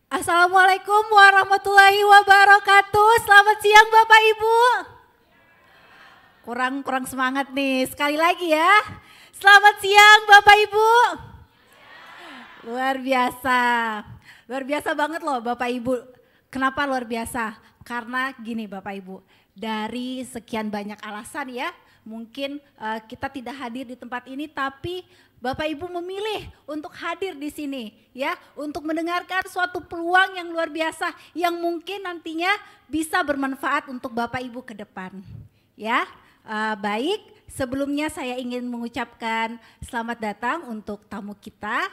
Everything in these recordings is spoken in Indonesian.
Assalamualaikum warahmatullahi wabarakatuh. Selamat siang Bapak Ibu. Kurang semangat nih. Sekali lagi ya. Selamat siang Bapak Ibu. Luar biasa. Luar biasa banget loh Bapak Ibu. Kenapa luar biasa? Karena gini Bapak Ibu. Dari sekian banyak alasan ya. Mungkin kita tidak hadir di tempat ini, tapi Bapak Ibu memilih untuk hadir di sini ya, untuk mendengarkan suatu peluang yang luar biasa yang mungkin nantinya bisa bermanfaat untuk Bapak Ibu ke depan. Ya, baik. Sebelumnya saya ingin mengucapkan selamat datang untuk tamu kita.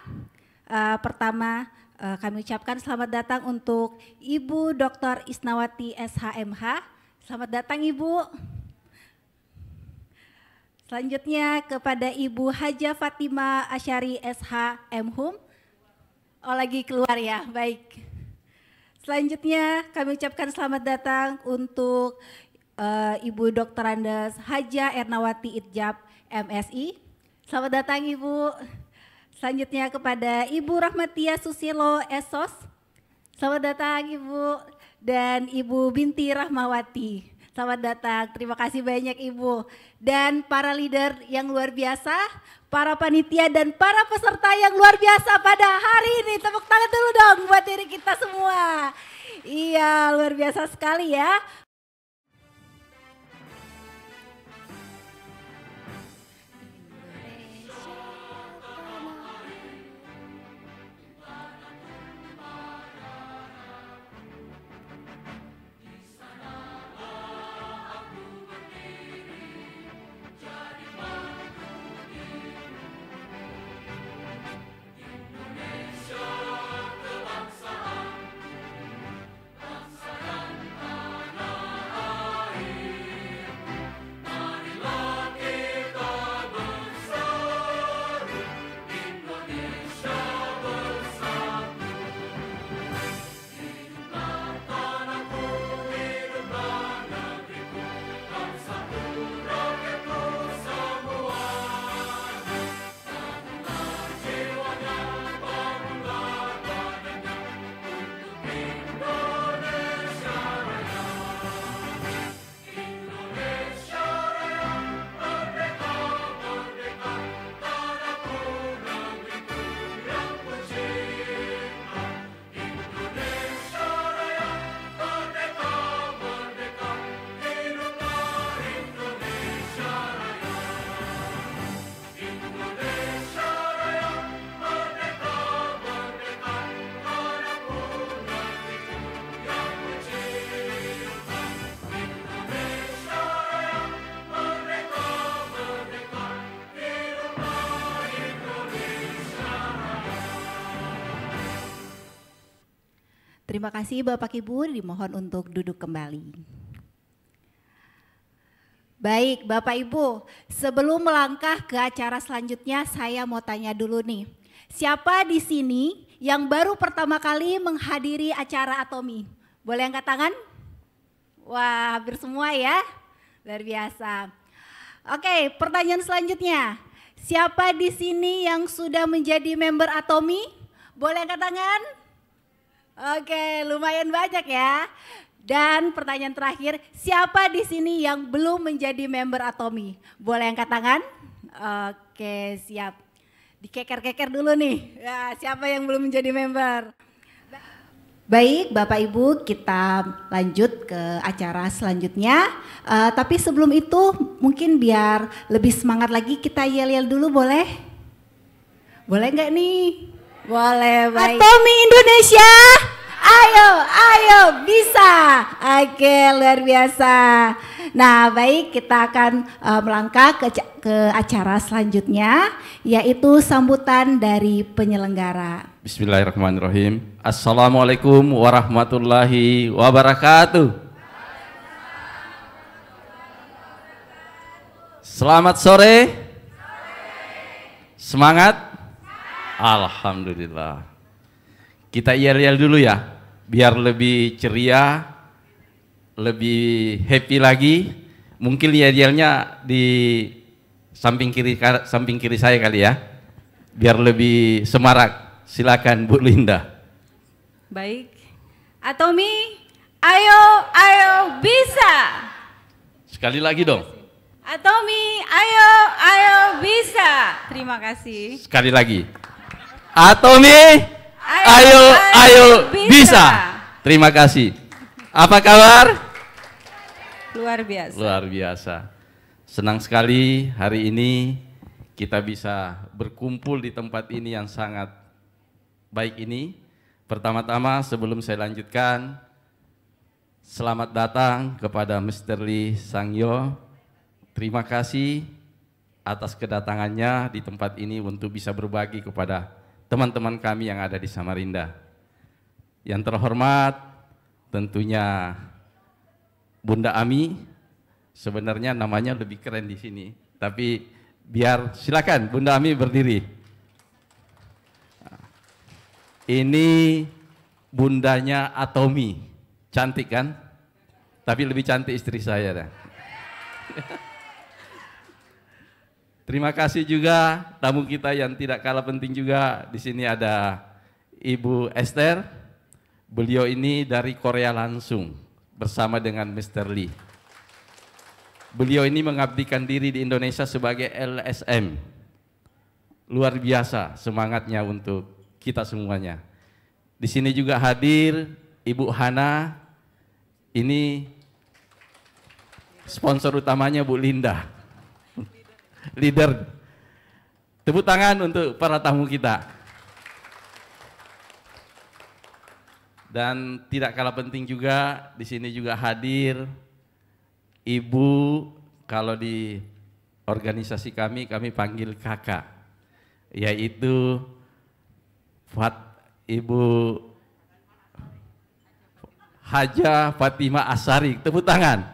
Pertama kami ucapkan selamat datang untuk Ibu Dr. Isnawati SHMH. Selamat datang Ibu. Selanjutnya kepada Ibu Haja Fatima Asyari SH MHum. Oh lagi keluar ya, baik. Selanjutnya kami ucapkan selamat datang untuk Ibu Dr. Andes Haja Ernawati Idjab MSI. Selamat datang Ibu. Selanjutnya kepada Ibu Rahmatia Susilo Esos. Selamat datang Ibu. Dan Ibu Binti Rahmawati. Selamat datang, terima kasih banyak Ibu. Dan para leader yang luar biasa, para panitia dan para peserta yang luar biasa pada hari ini. Tepuk tangan dulu dong buat diri kita semua. Iya, luar biasa sekali ya. Terima kasih Bapak Ibu, dimohon untuk duduk kembali. Baik Bapak Ibu, sebelum melangkah ke acara selanjutnya saya mau tanya dulu nih. Siapa di sini yang baru pertama kali menghadiri acara Atomi? Boleh angkat tangan? Wah, hampir semua ya. Luar biasa. Oke, pertanyaan selanjutnya. Siapa di sini yang sudah menjadi member Atomi? Boleh angkat tangan? Oke, lumayan banyak ya. Dan pertanyaan terakhir, siapa di sini yang belum menjadi member Atomi? Boleh angkat tangan? Oke, siap. Dikeker-keker dulu nih. Ya, siapa yang belum menjadi member? Baik, Bapak Ibu, kita lanjut ke acara selanjutnya. Tapi sebelum itu, mungkin biar lebih semangat lagi kita yel-yel dulu, boleh? Boleh nggak nih? Boleh, baik. Atomi Indonesia, ayo bisa. Oke, luar biasa. Nah, baik, kita akan melangkah ke acara selanjutnya, yaitu sambutan dari penyelenggara. Bismillahirrahmanirrahim. Assalamualaikum warahmatullahi wabarakatuh. Selamat sore. Semangat. Alhamdulillah. Kita yel-yel dulu ya, biar lebih ceria, lebih happy lagi. Mungkin yel-yelnya di samping kiri saya kali ya, biar lebih semarak. Silakan Bu Linda. Baik. Atomi, ayo, ayo bisa. Sekali lagi dong. Atomi, ayo, ayo bisa. Terima kasih. Sekali lagi. Atomi, ayo, ayo bisa. Terima kasih. Apa kabar? Luar biasa. Luar biasa. Senang sekali hari ini kita bisa berkumpul di tempat ini yang sangat baik ini. Pertama-tama sebelum saya lanjutkan, selamat datang kepada Mr. Lee Sang-yo. Terima kasih atas kedatangannya di tempat ini untuk bisa berbagi kepada teman-teman kami yang ada di Samarinda. Yang terhormat tentunya Bunda Ami, sebenarnya namanya lebih keren di sini, tapi biar silakan Bunda Ami berdiri. Ini bundanya Atomi, cantik kan? Tapi lebih cantik istri saya dah. Terima kasih juga tamu kita yang tidak kalah penting juga. Di sini ada Ibu Esther. Beliau ini dari Korea langsung bersama dengan Mr. Lee. Beliau ini mengabdikan diri di Indonesia sebagai LSM. Luar biasa semangatnya untuk kita semuanya. Di sini juga hadir Ibu Hana. Ini sponsor utamanya Bu Linda. Leader. Tepuk tangan untuk para tamu kita. Dan tidak kalah penting juga di sini juga hadir Ibu, kalau di organisasi kami panggil kakak, yaitu Ibu Haja Fatimah Asari. Tepuk tangan.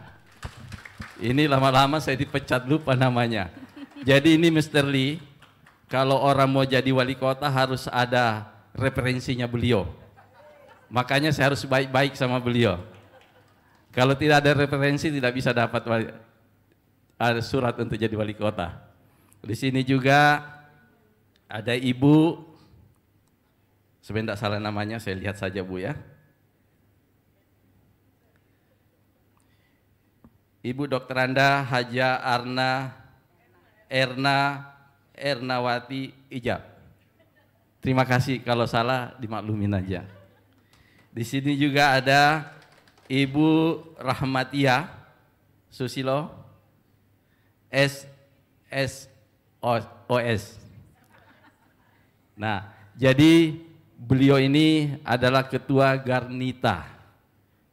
Ini lama-lama saya dipecat lupa namanya. Jadi ini Mr. Lee, kalau orang mau jadi wali kota harus ada referensinya beliau. Makanya saya harus baik-baik sama beliau. Kalau tidak ada referensi tidak bisa dapat ada surat untuk jadi wali kota. Di sini juga ada Ibu, sebenarnya tidak salah namanya, saya lihat saja Bu ya. Ibu Dr. Anda Haja Ernawati Ijab. Terima kasih, kalau salah dimaklumin aja. Di sini juga ada Ibu Rahmatia Susilo SSOS. Nah, jadi beliau ini adalah ketua Garnita.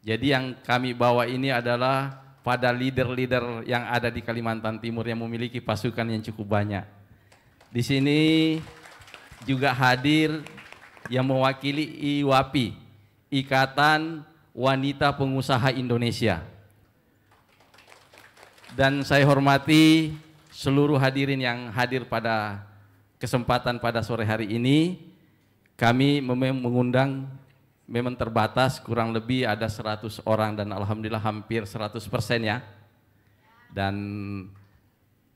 Jadi yang kami bawa ini adalah pada leader-leader yang ada di Kalimantan Timur yang memiliki pasukan yang cukup banyak. Di sini juga hadir yang mewakili IWAPI, Ikatan Wanita Pengusaha Indonesia. Dan saya hormati seluruh hadirin yang hadir pada kesempatan pada sore hari ini. Kami mengundang memang terbatas, kurang lebih ada 100 orang dan alhamdulillah hampir 100% ya. Dan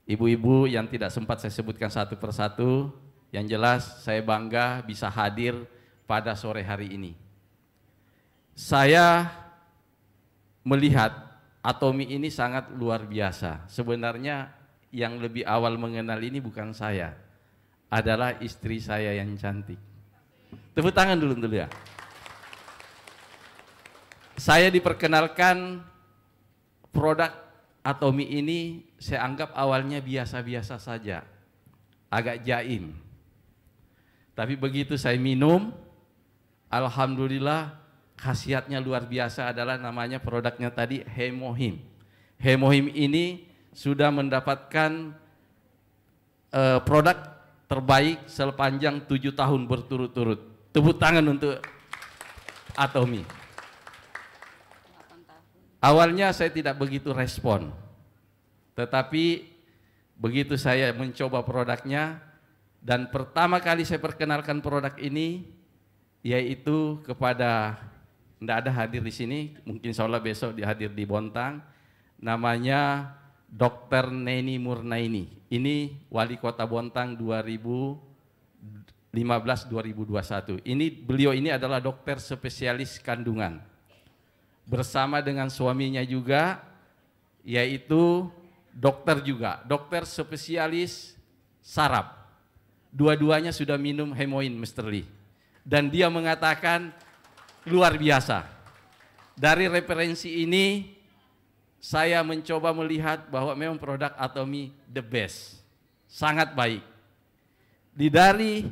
ibu-ibu yang tidak sempat saya sebutkan satu persatu, yang jelas saya bangga bisa hadir pada sore hari ini. Saya melihat Atomi ini sangat luar biasa. Sebenarnya yang lebih awal mengenal ini bukan saya, adalah istri saya yang cantik. Tepuk tangan dulu ya. Saya diperkenalkan produk Atomi ini, saya anggap awalnya biasa-biasa saja, agak jaim. Tapi begitu saya minum, alhamdulillah khasiatnya luar biasa, adalah namanya produknya tadi Hemohim. Hemohim ini sudah mendapatkan produk terbaik sepanjang 7 tahun berturut-turut. Tepuk tangan untuk Atomi. Awalnya saya tidak begitu respon, tetapi begitu saya mencoba produknya, dan pertama kali saya perkenalkan produk ini, yaitu kepada, tidak ada hadir di sini, mungkin insya Allah besok dihadir di Bontang, namanya Dr. Neni Murnaini. Ini Wali Kota Bontang 15/2021. Beliau ini adalah dokter spesialis kandungan. Bersama dengan suaminya juga, yaitu dokter spesialis saraf. Dua-duanya sudah minum hemoin, Mr. Lee. Dan dia mengatakan luar biasa. Dari referensi ini, saya mencoba melihat bahwa memang produk Atomy the best. Sangat baik. Dari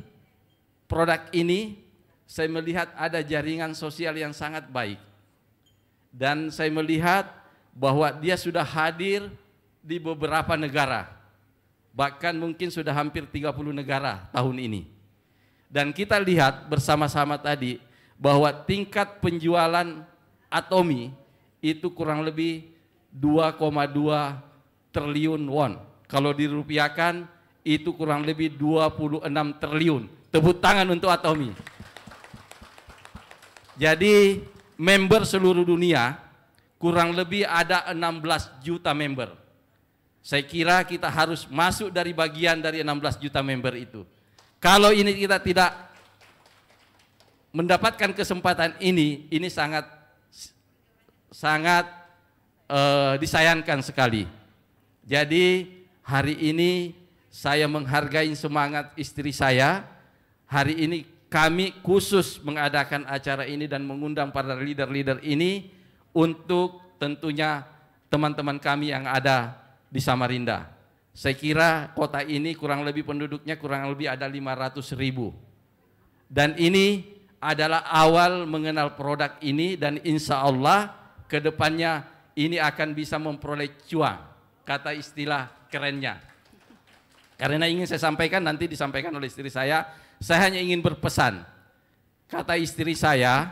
produk ini, saya melihat ada jaringan sosial yang sangat baik. Dan saya melihat bahwa dia sudah hadir di beberapa negara. Bahkan mungkin sudah hampir 30 negara tahun ini. Dan kita lihat bersama-sama tadi bahwa tingkat penjualan Atomy itu kurang lebih 2,2 triliun won. Kalau dirupiahkan itu kurang lebih 26 triliun. Tepuk tangan untuk Atomy. Jadi member seluruh dunia kurang lebih ada 16 juta member. Saya kira kita harus masuk dari bagian dari 16 juta member itu. Kalau ini kita tidak mendapatkan kesempatan ini sangat disayangkan sekali. Jadi hari ini saya menghargai semangat istri saya. Hari ini kami khusus mengadakan acara ini dan mengundang para leader-leader ini untuk tentunya teman-teman kami yang ada di Samarinda. Saya kira kota ini kurang lebih penduduknya kurang lebih ada 500.000. Dan ini adalah awal mengenal produk ini dan insya Allah ke depannya ini akan bisa memperoleh cuan, kata istilah kerennya. Karena ingin saya sampaikan, nanti disampaikan oleh istri saya hanya ingin berpesan. Kata istri saya,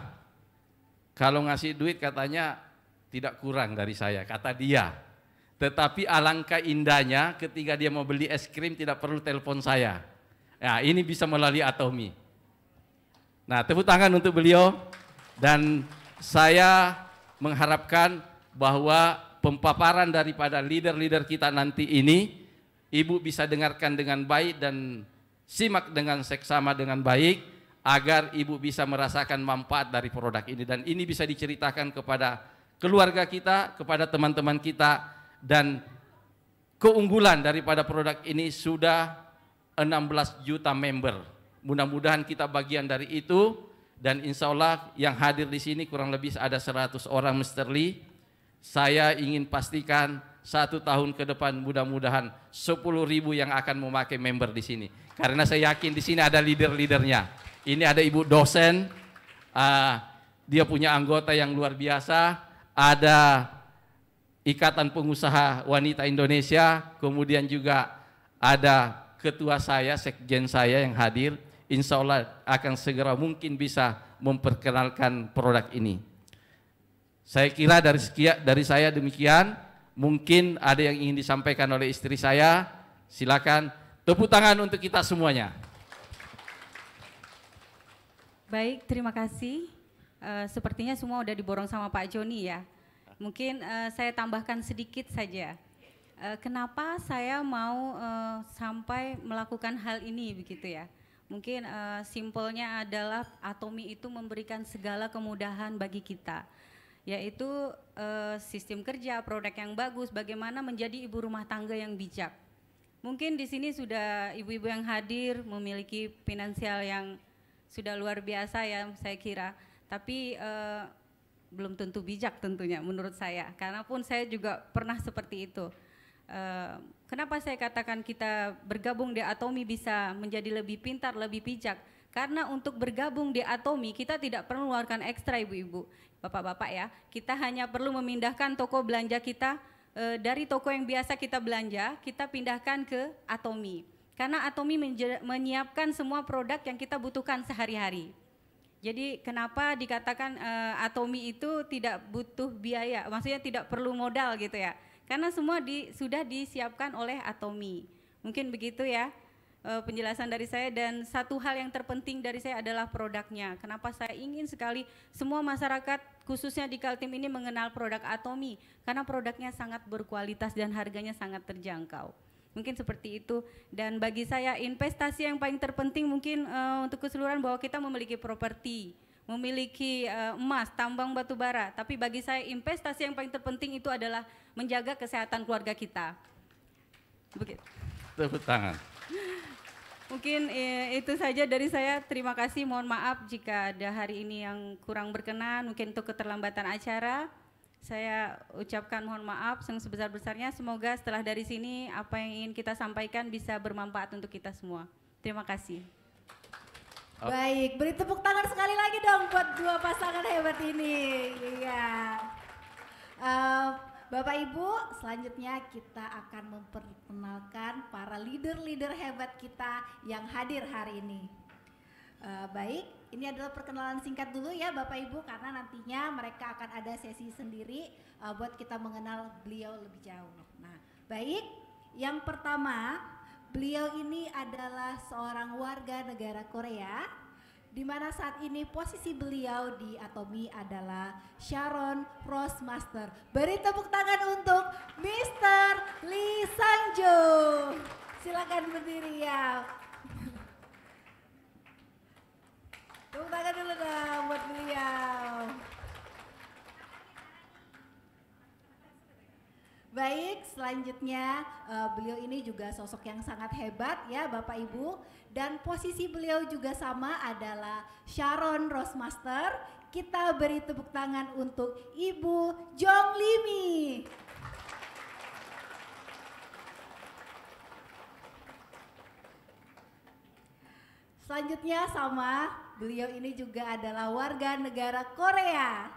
kalau ngasih duit katanya tidak kurang dari saya, kata dia. Tetapi alangkah indahnya ketika dia mau beli es krim tidak perlu telepon saya. Nah, ini bisa melalui Atomy. Nah, tepuk tangan untuk beliau. Dan saya mengharapkan bahwa pemaparan daripada leader-leader kita nanti ini, Ibu bisa dengarkan dengan baik dan simak dengan seksama dengan baik, agar Ibu bisa merasakan manfaat dari produk ini. Dan ini bisa diceritakan kepada keluarga kita, kepada teman-teman kita, dan keunggulan daripada produk ini sudah 16 juta member. Mudah-mudahan kita bagian dari itu, dan insya Allah yang hadir di sini kurang lebih ada 100 orang, Mr. Lee. Saya ingin pastikan 1 tahun ke depan mudah-mudahan 10.000 yang akan memakai member di sini. Karena saya yakin di sini ada leader-leadernya. Ini ada Ibu dosen, dia punya anggota yang luar biasa, ada Ikatan Pengusaha Wanita Indonesia, kemudian juga ada ketua saya, sekjen saya yang hadir. Insya Allah akan segera mungkin bisa memperkenalkan produk ini. Saya kira dari saya demikian. Mungkin ada yang ingin disampaikan oleh istri saya. Silakan, tepuk tangan untuk kita semuanya. Baik, terima kasih. Sepertinya semua udah diborong sama Pak Joni ya. Mungkin saya tambahkan sedikit saja. Kenapa saya mau sampai melakukan hal ini begitu ya? Mungkin simpelnya adalah Atomy itu memberikan segala kemudahan bagi kita, yaitu sistem kerja, produk yang bagus, bagaimana menjadi ibu rumah tangga yang bijak. Mungkin di sini sudah ibu-ibu yang hadir memiliki finansial yang sudah luar biasa ya saya kira, tapi belum tentu bijak tentunya menurut saya, karena pun saya juga pernah seperti itu. Kenapa saya katakan kita bergabung di Atomy bisa menjadi lebih pintar, lebih bijak? Karena untuk bergabung di Atomy kita tidak perlu mengeluarkan ekstra ibu-ibu, bapak-bapak ya. Kita hanya perlu memindahkan toko belanja kita dari toko yang biasa kita belanja, kita pindahkan ke Atomy. Karena Atomy menyiapkan semua produk yang kita butuhkan sehari-hari. Jadi kenapa dikatakan Atomy itu tidak butuh biaya, maksudnya tidak perlu modal gitu ya. Karena semua sudah disiapkan oleh Atomy. Mungkin begitu ya penjelasan dari saya, dan satu hal yang terpenting dari saya adalah produknya. Kenapa saya ingin sekali semua masyarakat khususnya di Kaltim ini mengenal produk Atomy, karena produknya sangat berkualitas dan harganya sangat terjangkau. Mungkin seperti itu. Dan bagi saya investasi yang paling terpenting mungkin untuk keseluruhan bahwa kita memiliki properti, memiliki emas, tambang batu bara. Tapi bagi saya investasi yang paling terpenting itu adalah menjaga kesehatan keluarga kita. Begitu. Tepuk tangan. Mungkin itu saja dari saya. Terima kasih. Mohon maaf jika ada hari ini yang kurang berkenan. Mungkin untuk keterlambatan acara. Saya ucapkan mohon maaf yang sebesar-besarnya. Semoga setelah dari sini apa yang ingin kita sampaikan bisa bermanfaat untuk kita semua. Terima kasih. Baik, beri tepuk tangan sekali lagi dong buat dua pasangan hebat ini. Iya. Bapak Ibu, selanjutnya kita akan memperkenalkan para leader-leader hebat kita yang hadir hari ini. Baik, ini adalah perkenalan singkat dulu ya Bapak Ibu, karena nantinya mereka akan ada sesi sendiri buat kita mengenal beliau lebih jauh. Nah, baik, yang pertama, beliau ini adalah seorang warga negara Korea, di mana saat ini posisi beliau di Atomy adalah Sharon Rossmaster. Beri tepuk tangan untuk Mr. Lee Sang-jo. Silakan berdiri ya. Tepuk tangan dulu dong buat beliau. Baik, selanjutnya beliau ini juga sosok yang sangat hebat ya Bapak Ibu. Dan posisi beliau juga sama adalah Sharon Rossmaster. Kita beri tepuk tangan untuk Ibu Jong Limi. Selanjutnya sama, beliau ini juga adalah warga negara Korea,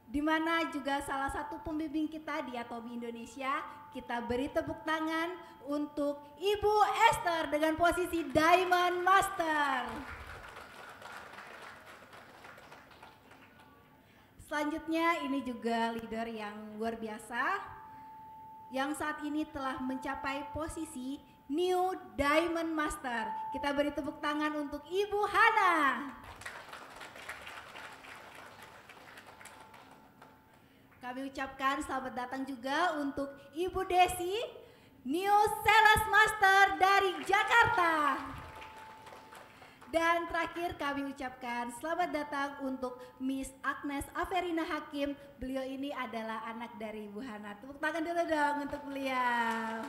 di mana juga salah satu pembimbing kita di Atomy Indonesia. Kita beri tepuk tangan untuk Ibu Esther dengan posisi Diamond Master. Selanjutnya ini juga leader yang luar biasa, yang saat ini telah mencapai posisi New Diamond Master. Kita beri tepuk tangan untuk Ibu Hana. Kami ucapkan selamat datang juga untuk Ibu Desi, New Sales Master dari Jakarta. Dan terakhir kami ucapkan selamat datang untuk Miss Agnes Averina Hakim. Beliau ini adalah anak dari Ibu Hana. Tepuk tangan dulu dong untuk beliau.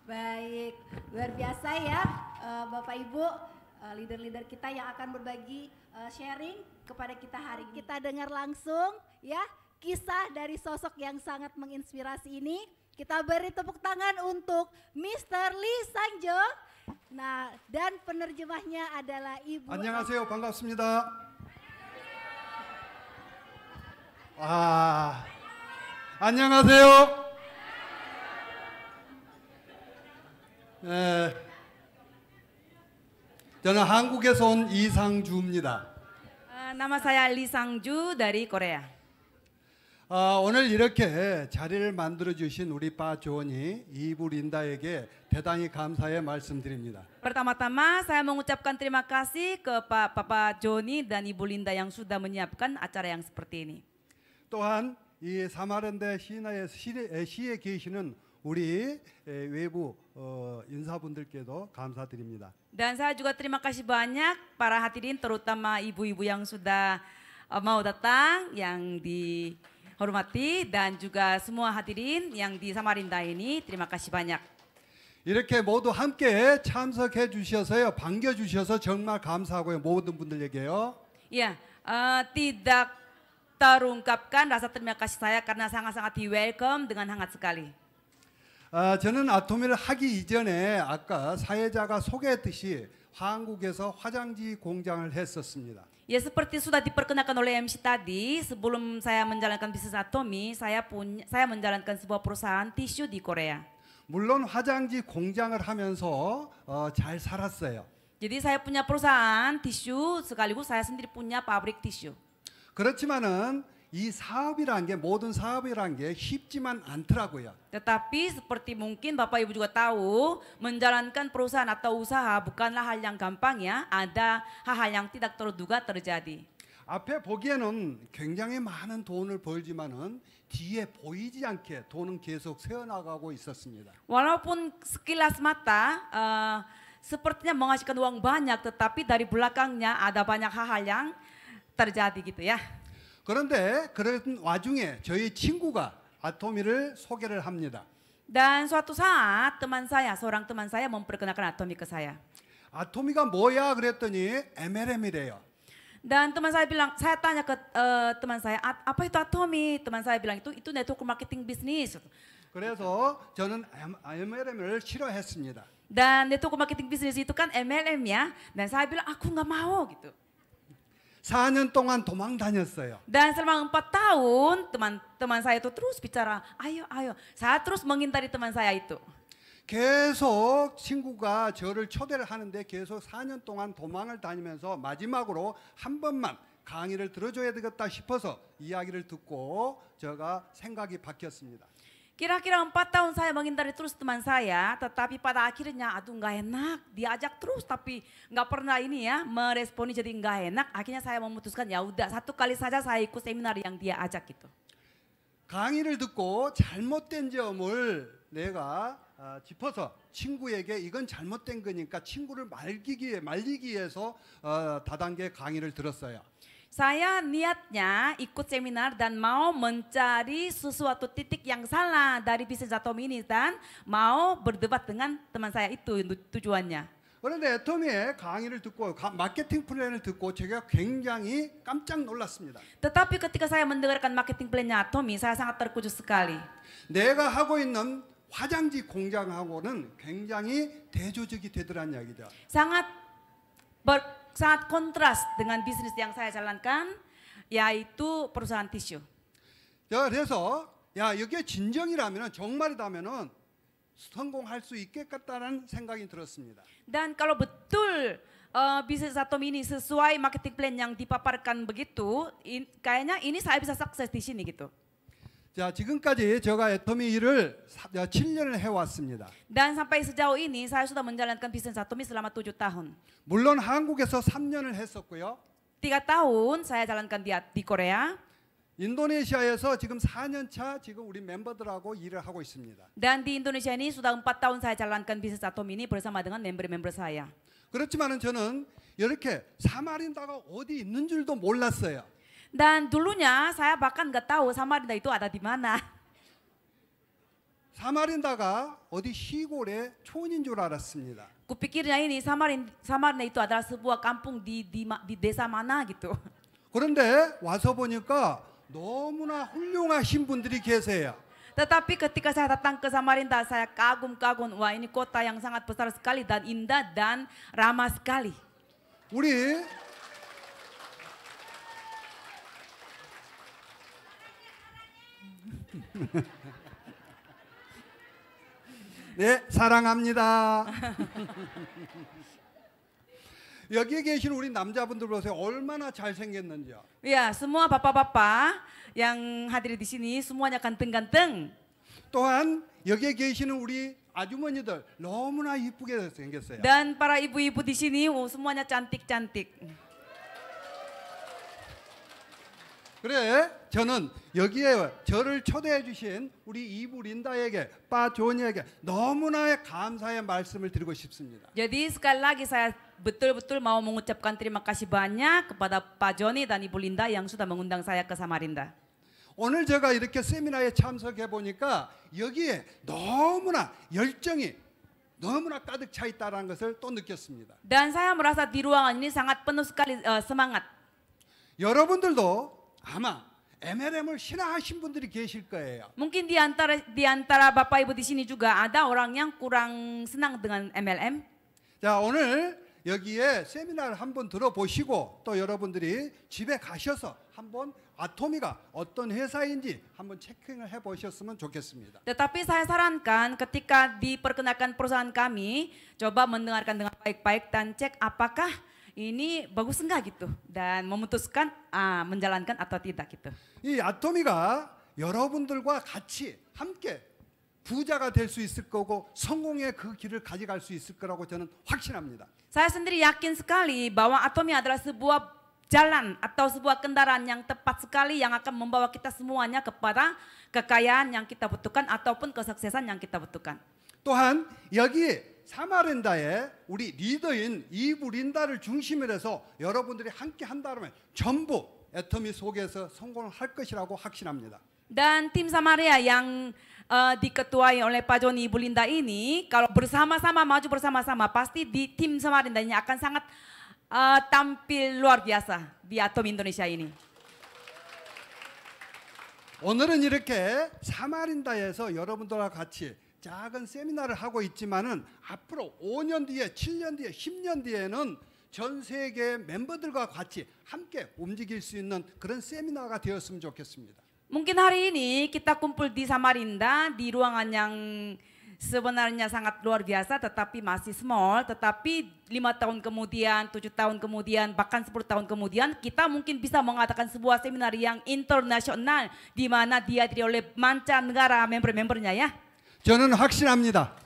Baik, luar biasa ya Bapak Ibu, leader-leader kita yang akan berbagi sharing kepada kita hari ini. Kita dengar langsung ya kisah dari sosok yang sangat menginspirasi ini. Kita beri tepuk tangan untuk Mr. Lee Sang-jo. Nah, dan penerjemahnya adalah Ibu. 안녕하세요. 반갑습니다. 안녕하세요. 저는 한국에서 온 이상주입니다. Nama saya Lee Sang-ju dari Korea. 오늘 이렇게 자리를 만들어 주신 우리 빠 조언이 이부 린다에게 대단히 감사의 말씀드립니다. Pertama-tama saya mengucapkan terima kasih ke Papa Joni dan Ibu Linda yang sudah menyiapkan acara yang seperti ini. 또한 이 사마른대 시에 계시는 우리 외부 인사분들께도 감사드립니다. Dan saya juga terima kasih banyak para hadirin, terutama ibu-ibu yang sudah mau datang, yang dihormati, dan juga semua hadirin yang di Samarinda ini. Terima kasih banyak. 이렇게 모두 함께 참석해 주셔서요, 반겨 주셔서 정말 감사하고요, 모든 분들에게요. Ya, tidak terungkapkan rasa terima kasih saya karena sangat-sangat di welcome dengan hangat sekali. 저는 아토미를 하기 이전에 아까 사회자가 소개했듯이 한국에서 화장지 공장을 했었습니다. Ya, seperti sudah diperkenalkan oleh MC tadi, sebelum saya menjalankan bisnis Atomy, saya menjalankan sebuah perusahaan tisu di Korea. 물론 화장지 공장을 하면서 잘 살았어요. Jadi saya punya perusahaan tisu sekaligus saya sendiri punya pabrik tisu. 그렇지만은 이 사업이란 게 모든 사업이란 게 쉽지만 않더라고요. Tetapi seperti mungkin Bapak Ibu juga tahu, menjalankan perusahaan atau usaha bukanlah hal yang gampang ya, ada hal-hal yang tidak terduga terjadi. 앞에 보기에는 굉장히 많은 돈을 벌지만은 뒤에 보이지 않게 돈은 계속 새어나가고 있었습니다. Walaupun sekilas mata sepertinya menghasilkan uang banyak, tetapi dari belakangnya ada banyak hal-hal yang terjadi gitu ya. 그런데 그런 와중에 저희 친구가 아토미를 소개를 합니다. Dan suatu saat seorang teman saya memperkenalkan Atomi ke saya. 아토미가 뭐야 그랬더니 MLM이래요. Dan teman saya bilang, saya tanya ke teman saya, apa itu Atomi? Teman saya bilang itu network marketing bisnis. 그래서 저는 MLM을 싫어했습니다. Dan network marketing bisnis itu kan MLM ya. Dan saya bilang aku nggak mau gitu. 4년 동안 도망 다녔어요. Dan selama 4 tahun teman saya itu terus bicara, ayo. Saya terus mengintari teman saya itu. 계속 친구가 저를 초대를 하는데 계속 4년 동안 도망을 다니면서 마지막으로 한 번만 강의를 들어줘야 되겠다 싶어서 이야기를 듣고 제가 생각이 바뀌었습니다. Kira-kira 4 tahun saya menghindari terus teman saya, tetapi pada akhirnya aduh nggak enak, diajak terus tapi nggak pernah ini ya meresponi jadi nggak enak. Akhirnya saya memutuskan ya udah 1 kali saja saya ikut seminar yang dia ajak gitu. 강의를 듣고 잘못된 점을 내가 짚어서 친구에게 이건 잘못된 거니까 친구를 말리기 위해서 다단계 강의를 들었어요. Saya niatnya ikut seminar dan mau mencari sesuatu titik yang salah dari bisnis Atomi ini dan mau berdebat dengan teman saya itu tujuannya. 그런데 애터미의 강의를 듣고 마케팅 플랜을 듣고 제가 굉장히 깜짝 놀랐습니다. Tetapi ketika saya mendengarkan marketing plan-nya Atomi, saya sangat terkejut sekali. 내가 하고 있는 화장지 공장하고는 굉장히 대조적이 되더란 이야기죠. Sangat kontras dengan bisnis yang saya jalankan, yaitu perusahaan tisu. 그래서 이게 진정이라면 정말이라면은 성공할 수 있겠다라는 생각이 들었습니다. Dan kalau betul bisnis Atomi ini sesuai marketing plan yang dipaparkan begitu, kayaknya ini saya bisa sukses di sini gitu. 자, 지금까지 제가 애터미 일을 7년을 해왔습니다. Dan sampai sejauh ini saya sudah menjalankan bisnis Atomi selama 7 tahun. 물론 한국에서 3년을 했었고요. 3 tahun saya jalankan di Korea. 인도네시아에서 지금 4년 차 지금 우리 멤버들하고 일을 하고 있습니다. Dan di Indonesia ini sudah 4 tahun saya jalankan bisnis Atomi ini bersama dengan member-member saya. 그렇지만은 저는 이렇게 사마린다가 어디 있는 줄도 몰랐어요. Dan dulunya saya bahkan nggak tahu Samarinda itu ada di mana. 사마린다가 어디 시골의 촌인 줄 알았습니다. Kupikirnya ini Samarinda itu adalah sebuah kampung di desa mana gitu. 그런데 와서 보니까 너무나 훌륭하신 분들이 계세요. Tetapi ketika saya datang ke Samarinda, saya kagum-kagum. Wah, ini kota yang sangat besar sekali dan indah dan ramah sekali. 우리 네, 사랑합니다. 여기에 계신 우리 남자분들 보세요. 얼마나 잘생겼는지요. Ya, semua bapak-bapak yang hadir di sini semuanya ganteng-ganteng. 또한 여기에 계시는 우리 아주머니들 너무나 이쁘게 생겼어요. Dan para ibu-ibu di sini semuanya cantik-cantik. 그래 저는 여기에 저를 초대해 주신 우리 이브 린다에게 빠 조니에게 너무나 감사의 말씀을 드리고 싶습니다. Jadi sekali lagi saya betul-betul mau mengucapkan terima kasih banyak kepada Pak Joni dan Ibu Linda yang sudah mengundang saya ke Samarinda. 오늘 제가 이렇게 세미나에 참석해 보니까 여기에 너무나 열정이 너무나 가득 차 있다는 것을 또 느꼈습니다. Dan saya merasa di ruangan ini sangat penuh sekali semangat. 여러분들도 아마 MLM을 신화하신 분들이 계실 거예요. Mungkin di antara Bapak Ibu di sini juga ada orang yang kurang senang dengan MLM. 자, 오늘 여기에 세미나를 한번 들어보시고 또 여러분들이 집에 가셔서 한번 아토미가 어떤 회사인지 한번 체킹을 해보셨으면 좋겠습니다. Tetapi saya sarankan ketika diperkenalkan perusahaan kami, coba mendengarkan dengan baik-baik dan cek apakah ini bagus enggak gitu dan memutuskan menjalankan atau tidak gitu. 이 아토미가 여러분들과 같이 함께 부자가 될 수 있을 거고 성공의 그 길을 가져갈 수 있을 거라고 저는 확신합니다. Saya sendiri yakin sekali bahwa Atomi adalah sebuah jalan atau sebuah kendaraan yang tepat sekali yang akan membawa kita semuanya kepada kekayaan yang kita butuhkan ataupun kesuksesan yang kita butuhkan. 또한 여기에 사마린다에 우리 리더인 이브 린다를 중심으로 해서 여러분들이 함께 한다면 전부 애터미 속에서 성공을 할 것이라고 확신합니다. Dan tim Samaria yang diketuai oleh Pak Joni Ibu Linda ini, kalau bersama-sama maju bersama-sama, pasti di tim Samarinda ini akan sangat tampil luar biasa di Atom Indonesia ini. 오늘은 이렇게 사마린다에서 여러분들과 같이 작은 세미나를 하고 있지만은 앞으로 5년 뒤에, 7년 뒤에, 10년 뒤에는 전 세계 멤버들과 같이 함께 움직일 수 있는 그런 세미나가 되었으면 좋겠습니다. Mungkin hari ini kita kumpul di Samarinda di ruangan yang sebenarnya sangat luar biasa tetapi masih small, tetapi 5 tahun kemudian, 7 tahun kemudian, bahkan 10 tahun kemudian kita mungkin bisa mengadakan sebuah seminar yang internasional di mana dihadiri oleh mancanegara member-membernya ya. 저는 확신합니다.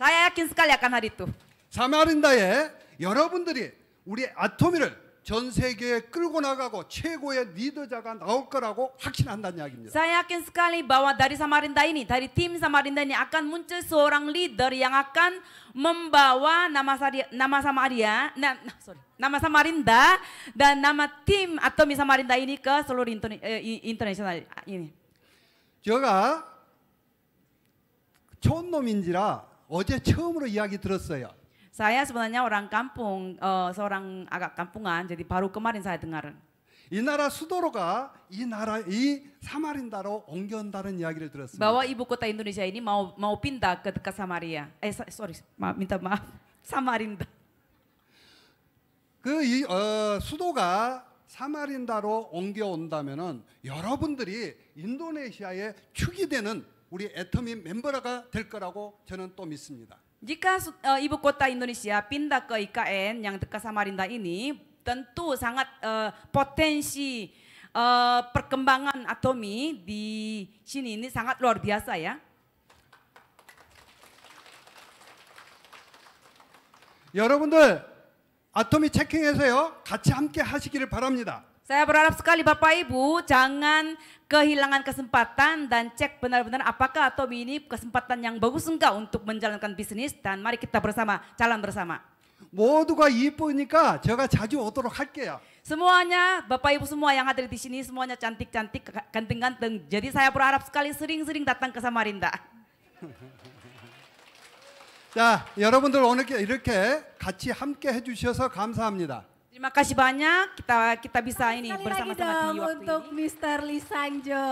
Saya yakin sekali akan hari itu. 사마린다에 여러분들이 우리 아토미를 전 세계에 끌고 나가고 최고의 리더자가 나올 거라고 확신한다는 이야기입니다. Saya yakin sekali bahwa dari Samarinda ini, dari tim Samarinda ini akan muncul seorang leader yang akan membawa nama Samarinda dan nama tim Atomi Samarinda ini ke seluruh internasional ini. 제가 촌놈인지라 어제 처음으로 이야기 들었어요. Saya sebenarnya orang kampung, seorang agak kampungan, jadi baru kemarin saya dengar. 이 나라 수도로가 이 사마린다로 옮겨온다는 이야기를 들었습니다. Bahwa ibu kota Indonesia ini mau pindah ke dekat Samaria. Minta maaf, Samarinda. 수도가 사마린다로 옮겨온다면은 여러분들이 인도네시아의 축이 되는 우리 애터미 멤버가 될 거라고 저는 또 믿습니다. Jika ibu kota Indonesia pindah ke IKN yang dekat Samarinda ini, tentu sangat potensi perkembangan Atomi di sini ini sangat luar biasa ya. 여러분들 아토미 체킹해서요 같이 함께 하시기를 바랍니다. Saya berharap sekali Bapak Ibu jangan kehilangan kesempatan dan cek benar-benar apakah Atomi ini kesempatan yang bagus enggak untuk menjalankan bisnis dan mari kita bersama jalan bersama. 모두가 이쁘니까 제가 자주 오도록 할게요. Semuanya Bapak Ibu semua yang hadir di sini semuanya cantik-cantik, ganteng-ganteng. Jadi saya berharap sekali sering-sering datang ke Samarinda. 자, 여러분들 오늘 이렇게 같이 함께 해주셔서 감사합니다. Terima kasih banyak kita bisa ini Sekali bersama-sama lagi dong di waktu untuk ini. Mr. Lee Sangjo.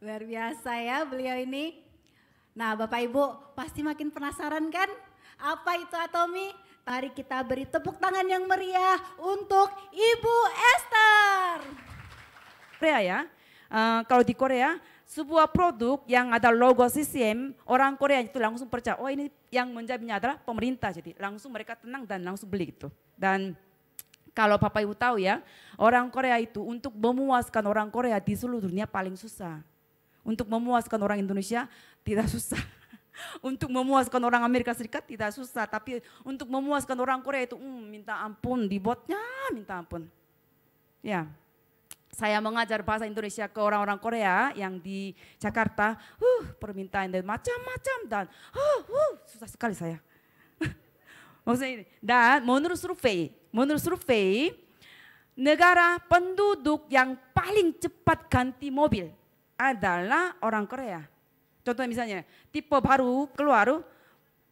Luar biasa ya beliau ini. Nah Bapak Ibu pasti makin penasaran kan apa itu Atomi? Mari kita beri tepuk tangan yang meriah untuk Ibu Esther. Korea ya, kalau di Korea sebuah produk yang ada logo CCM, orang Korea itu langsung percaya, oh ini yang menjaminnya adalah pemerintah, jadi langsung mereka tenang dan langsung beli gitu. Dan kalau Bapak Ibu tahu ya, orang Korea itu untuk memuaskan orang Korea di seluruh dunia paling susah. Untuk memuaskan orang Indonesia tidak susah. Untuk memuaskan orang Amerika Serikat tidak susah, tapi untuk memuaskan orang Korea itu minta ampun, dibuatnya minta ampun. Ya. Saya mengajar bahasa Indonesia ke orang-orang Korea yang di Jakarta, permintaan dan macam-macam dan susah sekali saya. Maksudnya ini, dan menurut survei, negara penduduk yang paling cepat ganti mobil adalah orang Korea. Contoh misalnya, tipe baru keluar,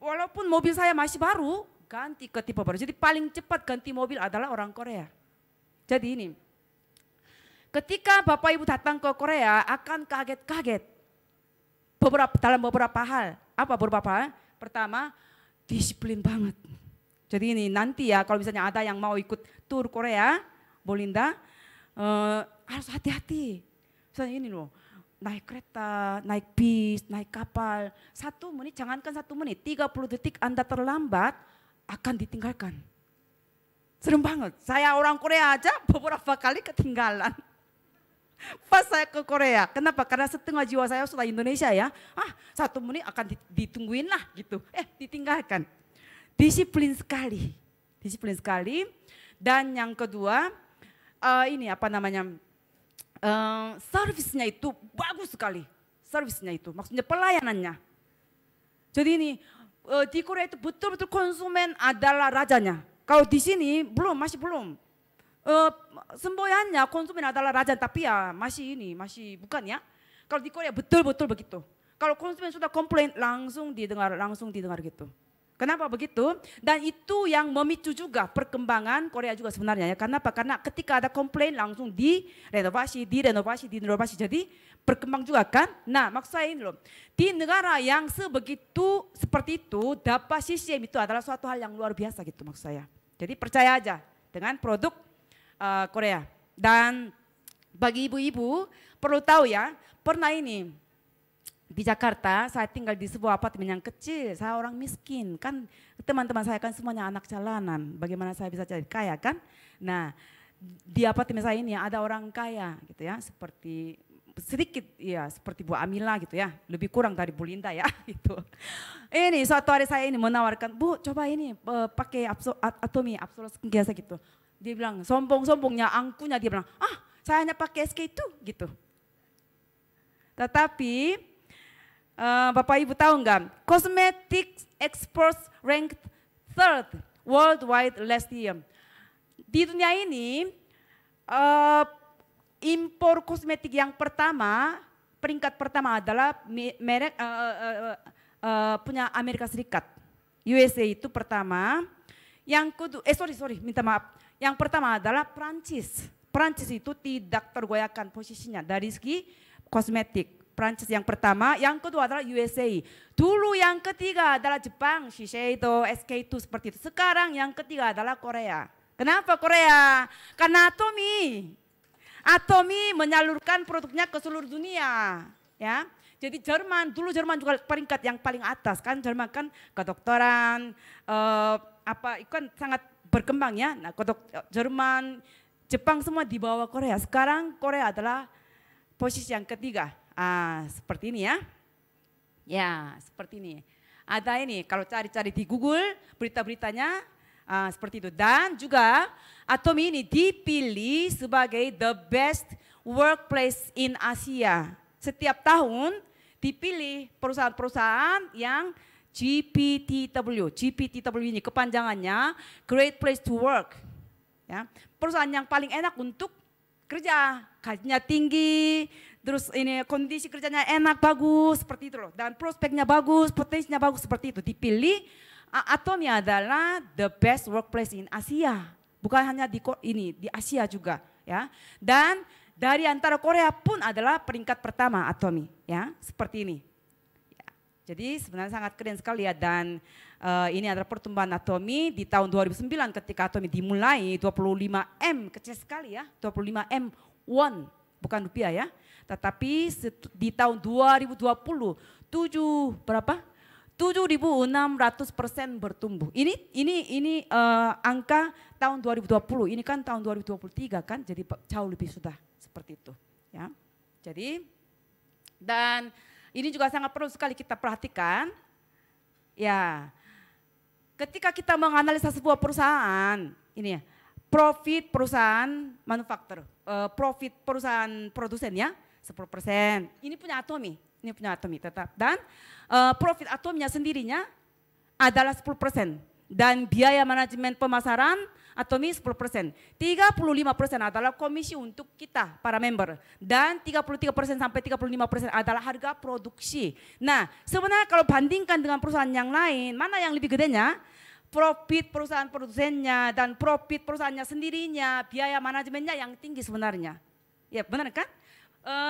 walaupun mobil saya masih baru, ganti ke tipe baru. Jadi paling cepat ganti mobil adalah orang Korea. Jadi ini. Ketika Bapak Ibu datang ke Korea akan kaget-kaget dalam beberapa hal. Apa beberapa hal? Pertama, disiplin banget. Jadi ini nanti ya kalau misalnya ada yang mau ikut tur Korea, Bolinda, harus hati-hati. Misalnya ini loh, naik kereta, naik bis, naik kapal. 1 menit, jangankan 1 menit, 30 detik Anda terlambat akan ditinggalkan. Serem banget, saya orang Korea aja beberapa kali ketinggalan. Pas saya ke Korea, kenapa? Karena setengah jiwa saya sudah Indonesia ya. 1 menit akan ditungguin lah gitu. Ditinggalkan. Disiplin sekali. disiplin sekali. Dan yang kedua, ini apa namanya, servisnya itu bagus sekali. Servisnya itu, maksudnya pelayanannya. Jadi ini, di Korea itu betul-betul konsumen adalah rajanya. Kalau di sini belum, masih belum. Semboyannya konsumen adalah raja, tapi ya masih bukan ya. Kalau di Korea betul-betul begitu. Kalau konsumen sudah komplain langsung didengar gitu. Kenapa begitu? Dan itu yang memicu juga perkembangan Korea juga sebenarnya ya. Kenapa? Karena ketika ada komplain langsung direnovasi. Jadi berkembang juga kan. Nah maksud saya ini loh. Di negara yang seperti itu dapat CCM itu adalah suatu hal yang luar biasa gitu maksud saya. Jadi percaya aja dengan produk Korea. Dan bagi ibu-ibu perlu tahu ya, pernah ini di Jakarta saya tinggal di sebuah apartemen yang kecil, saya orang miskin kan, teman-teman saya kan semuanya anak jalanan, bagaimana saya bisa jadi kaya kan. Nah di apartemen saya ini ada orang kaya gitu ya, seperti sedikit ya seperti Bu Amila gitu ya, lebih kurang dari Bu Linda ya gitu. Ini suatu hari saya ini menawarkan, Bu coba ini pakai Atomy Absolute Skincare gitu. Dia bilang sombong-sombongnya angkunya, dia bilang saya hanya pakai SK2 gitu. Tetapi Bapak Ibu tahu enggak, Cosmetics Exports ranked third worldwide last year. Di dunia ini impor kosmetik yang pertama, peringkat pertama adalah merek punya Amerika Serikat. USA itu pertama. Yang kedua, minta maaf. Yang pertama adalah Prancis. Prancis itu tidak tergoyahkan posisinya dari segi kosmetik. Prancis yang pertama, yang kedua adalah USA. Dulu yang ketiga adalah Jepang, Shiseido, SK2 seperti itu. Sekarang yang ketiga adalah Korea. Kenapa Korea? Karena Atomy menyalurkan produknya ke seluruh dunia, ya. Jadi dulu Jerman juga peringkat yang paling atas kan, Jerman kan kedokteran, itu kan sangat berkembang ya. Nah, Jerman, Jepang semua di bawah Korea. Sekarang Korea adalah posisi yang ketiga. Seperti ini ya. Ya, seperti ini. Ada ini kalau cari-cari di Google berita-beritanya seperti itu. Dan juga Atomy ini dipilih sebagai the best workplace in Asia. Setiap tahun dipilih perusahaan-perusahaan yang GPTW ini kepanjangannya Great Place to Work. Ya, perusahaan yang paling enak untuk kerja, gajinya tinggi, terus ini kondisi kerjanya enak, bagus seperti itu loh. Dan prospeknya bagus, potensinya bagus seperti itu. Dipilih Atomy adalah the best workplace in Asia. Bukan hanya di Asia juga ya. Dan dari antara Korea pun adalah peringkat pertama Atomy ya, seperti ini. Jadi sebenarnya sangat keren sekali ya, dan ini adalah pertumbuhan Atomy di tahun 2009 ketika Atomy dimulai 25M, kecil sekali ya, 25M won, bukan rupiah ya. Tetapi di tahun 2020 7.600% bertumbuh. Ini angka tahun 2020, ini kan tahun 2023 kan, jadi jauh lebih sudah seperti itu ya. Jadi dan ini juga sangat perlu sekali kita perhatikan. Ya, ketika kita menganalisa sebuah perusahaan, ini ya, profit perusahaan manufaktur, profit perusahaan produsen ya, 10%. Ini punya Atomy, tetap. Dan profit Atomy-nya sendirinya adalah 10%. Dan biaya manajemen pemasaran Atomy 10%. 35% adalah komisi untuk kita, para member. Dan 33% sampai 35% adalah harga produksi. Nah, sebenarnya kalau bandingkan dengan perusahaan yang lain, mana yang lebih gedenya? Profit perusahaan produsennya dan profit perusahaannya sendirinya, biaya manajemennya yang tinggi sebenarnya. Ya benar kan?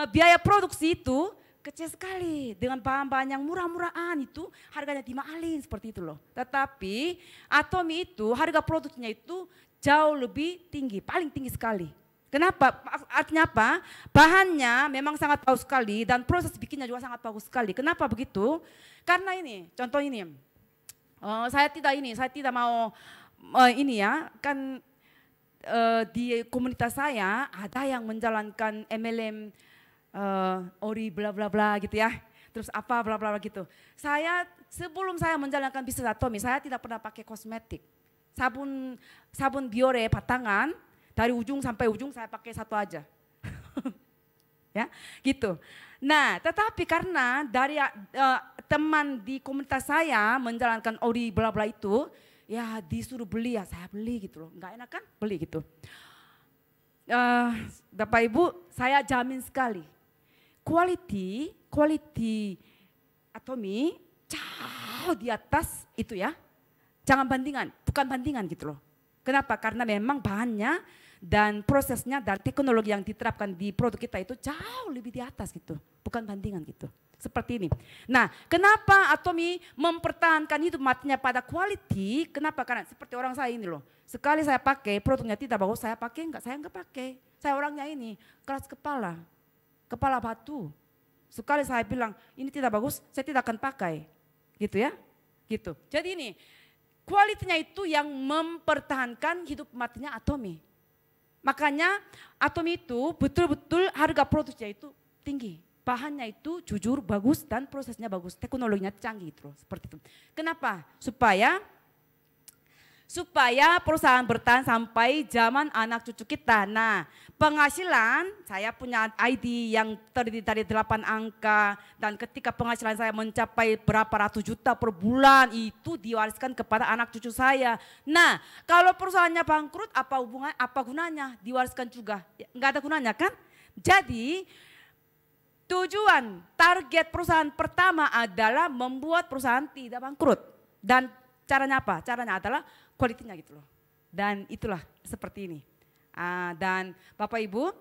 Biaya produksi itu kecil sekali, dengan bahan-bahan yang murah-murahan itu harganya dimahalin seperti itu loh. Tetapi Atomy itu harga produknya itu jauh lebih tinggi, paling tinggi sekali. Kenapa? Artinya apa? Bahannya memang sangat bagus sekali dan proses bikinnya juga sangat bagus sekali. Kenapa begitu? Karena ini, contoh ini, saya tidak mau ini ya, kan di komunitas saya ada yang menjalankan MLM, ori bla bla bla gitu ya, terus apa bla bla gitu. Sebelum saya menjalankan bisnis Atomy, saya tidak pernah pakai kosmetik. sabun Biore batangan dari ujung sampai ujung saya pakai satu aja. Ya, gitu. Nah, tetapi karena dari teman di komunitas saya menjalankan ori bla bla itu, ya disuruh beli ya saya beli gitu loh. Enggak enak kan? Beli gitu. Bapak Ibu, saya jamin sekali quality Atomy jauh di atas itu ya. Jangan bandingan, bukan bandingan gitu loh. Kenapa? Karena memang bahannya dan prosesnya dan teknologi yang diterapkan di produk kita itu jauh lebih di atas gitu. Bukan bandingan gitu. Seperti ini. Nah, kenapa Atomy mempertahankan hidup matinya pada quality? Kenapa? Karena seperti orang saya ini loh. Sekali saya pakai produknya tidak bagus, saya pakai enggak? Saya enggak pakai. Saya orangnya ini keras kepala. Kepala batu. Sekali saya bilang ini tidak bagus, saya tidak akan pakai. Gitu ya. Gitu. Jadi ini kualitinya itu yang mempertahankan hidup matinya Atomy. Makanya Atomy itu betul-betul harga produknya itu tinggi. Bahannya itu jujur bagus dan prosesnya bagus. Teknologinya canggih terus seperti itu. Kenapa? Supaya perusahaan bertahan sampai zaman anak cucu kita. Nah, penghasilan saya punya ID yang terdiri dari 8 angka dan ketika penghasilan saya mencapai berapa ratus juta per bulan itu diwariskan kepada anak cucu saya. Nah, kalau perusahaannya bangkrut apa gunanya? Diwariskan juga. Enggak ada gunanya kan? Jadi tujuan target perusahaan pertama adalah membuat perusahaan tidak bangkrut. Dan caranya apa? Caranya adalah kualitinya gitu loh. Dan itulah seperti ini. Dan Bapak Ibu,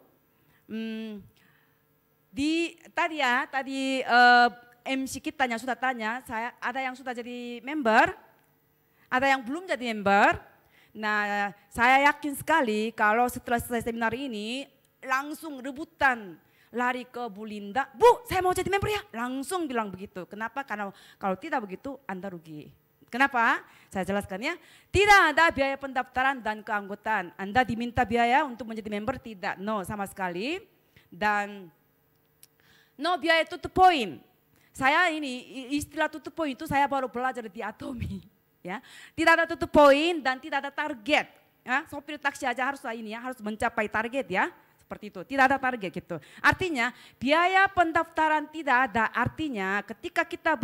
tadi MC kita yang sudah tanya, ada yang sudah jadi member, ada yang belum jadi member. Nah, saya yakin sekali kalau setelah selesai seminar ini langsung rebutan lari ke Bu Linda, Bu saya mau jadi member ya, langsung bilang begitu. Kenapa? Karena kalau tidak begitu Anda rugi. Kenapa? Saya jelaskan ya. Tidak ada biaya pendaftaran dan keanggotaan. Anda diminta biaya untuk menjadi member? Tidak. No, sama sekali. Dan no biaya tutup poin. Saya ini istilah tutup poin itu saya baru belajar di Atomy. Ya. Tidak ada tutup poin dan tidak ada target. Ya. Sopir taksi aja harus harus mencapai target ya. Seperti itu. Tidak ada target gitu. Artinya biaya pendaftaran tidak ada. Artinya ketika kita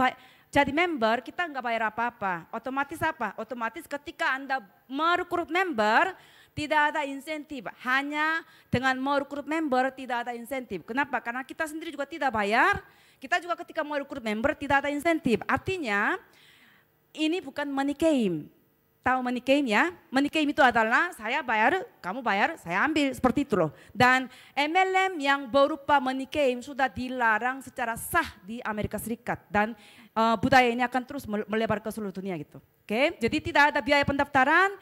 jadi member kita nggak bayar apa-apa. Otomatis apa? Otomatis ketika Anda merekrut member tidak ada insentif. Hanya dengan merekrut member tidak ada insentif. Kenapa? Karena kita sendiri juga tidak bayar. Kita juga ketika merekrut member tidak ada insentif. Artinya ini bukan money game. Tahu money game ya? Money game itu adalah saya bayar, kamu bayar, saya ambil seperti itu loh. Dan MLM yang berupa money game sudah dilarang secara sah di Amerika Serikat. Dan budaya ini akan terus melebar ke seluruh dunia gitu. Oke, jadi tidak ada biaya pendaftaran,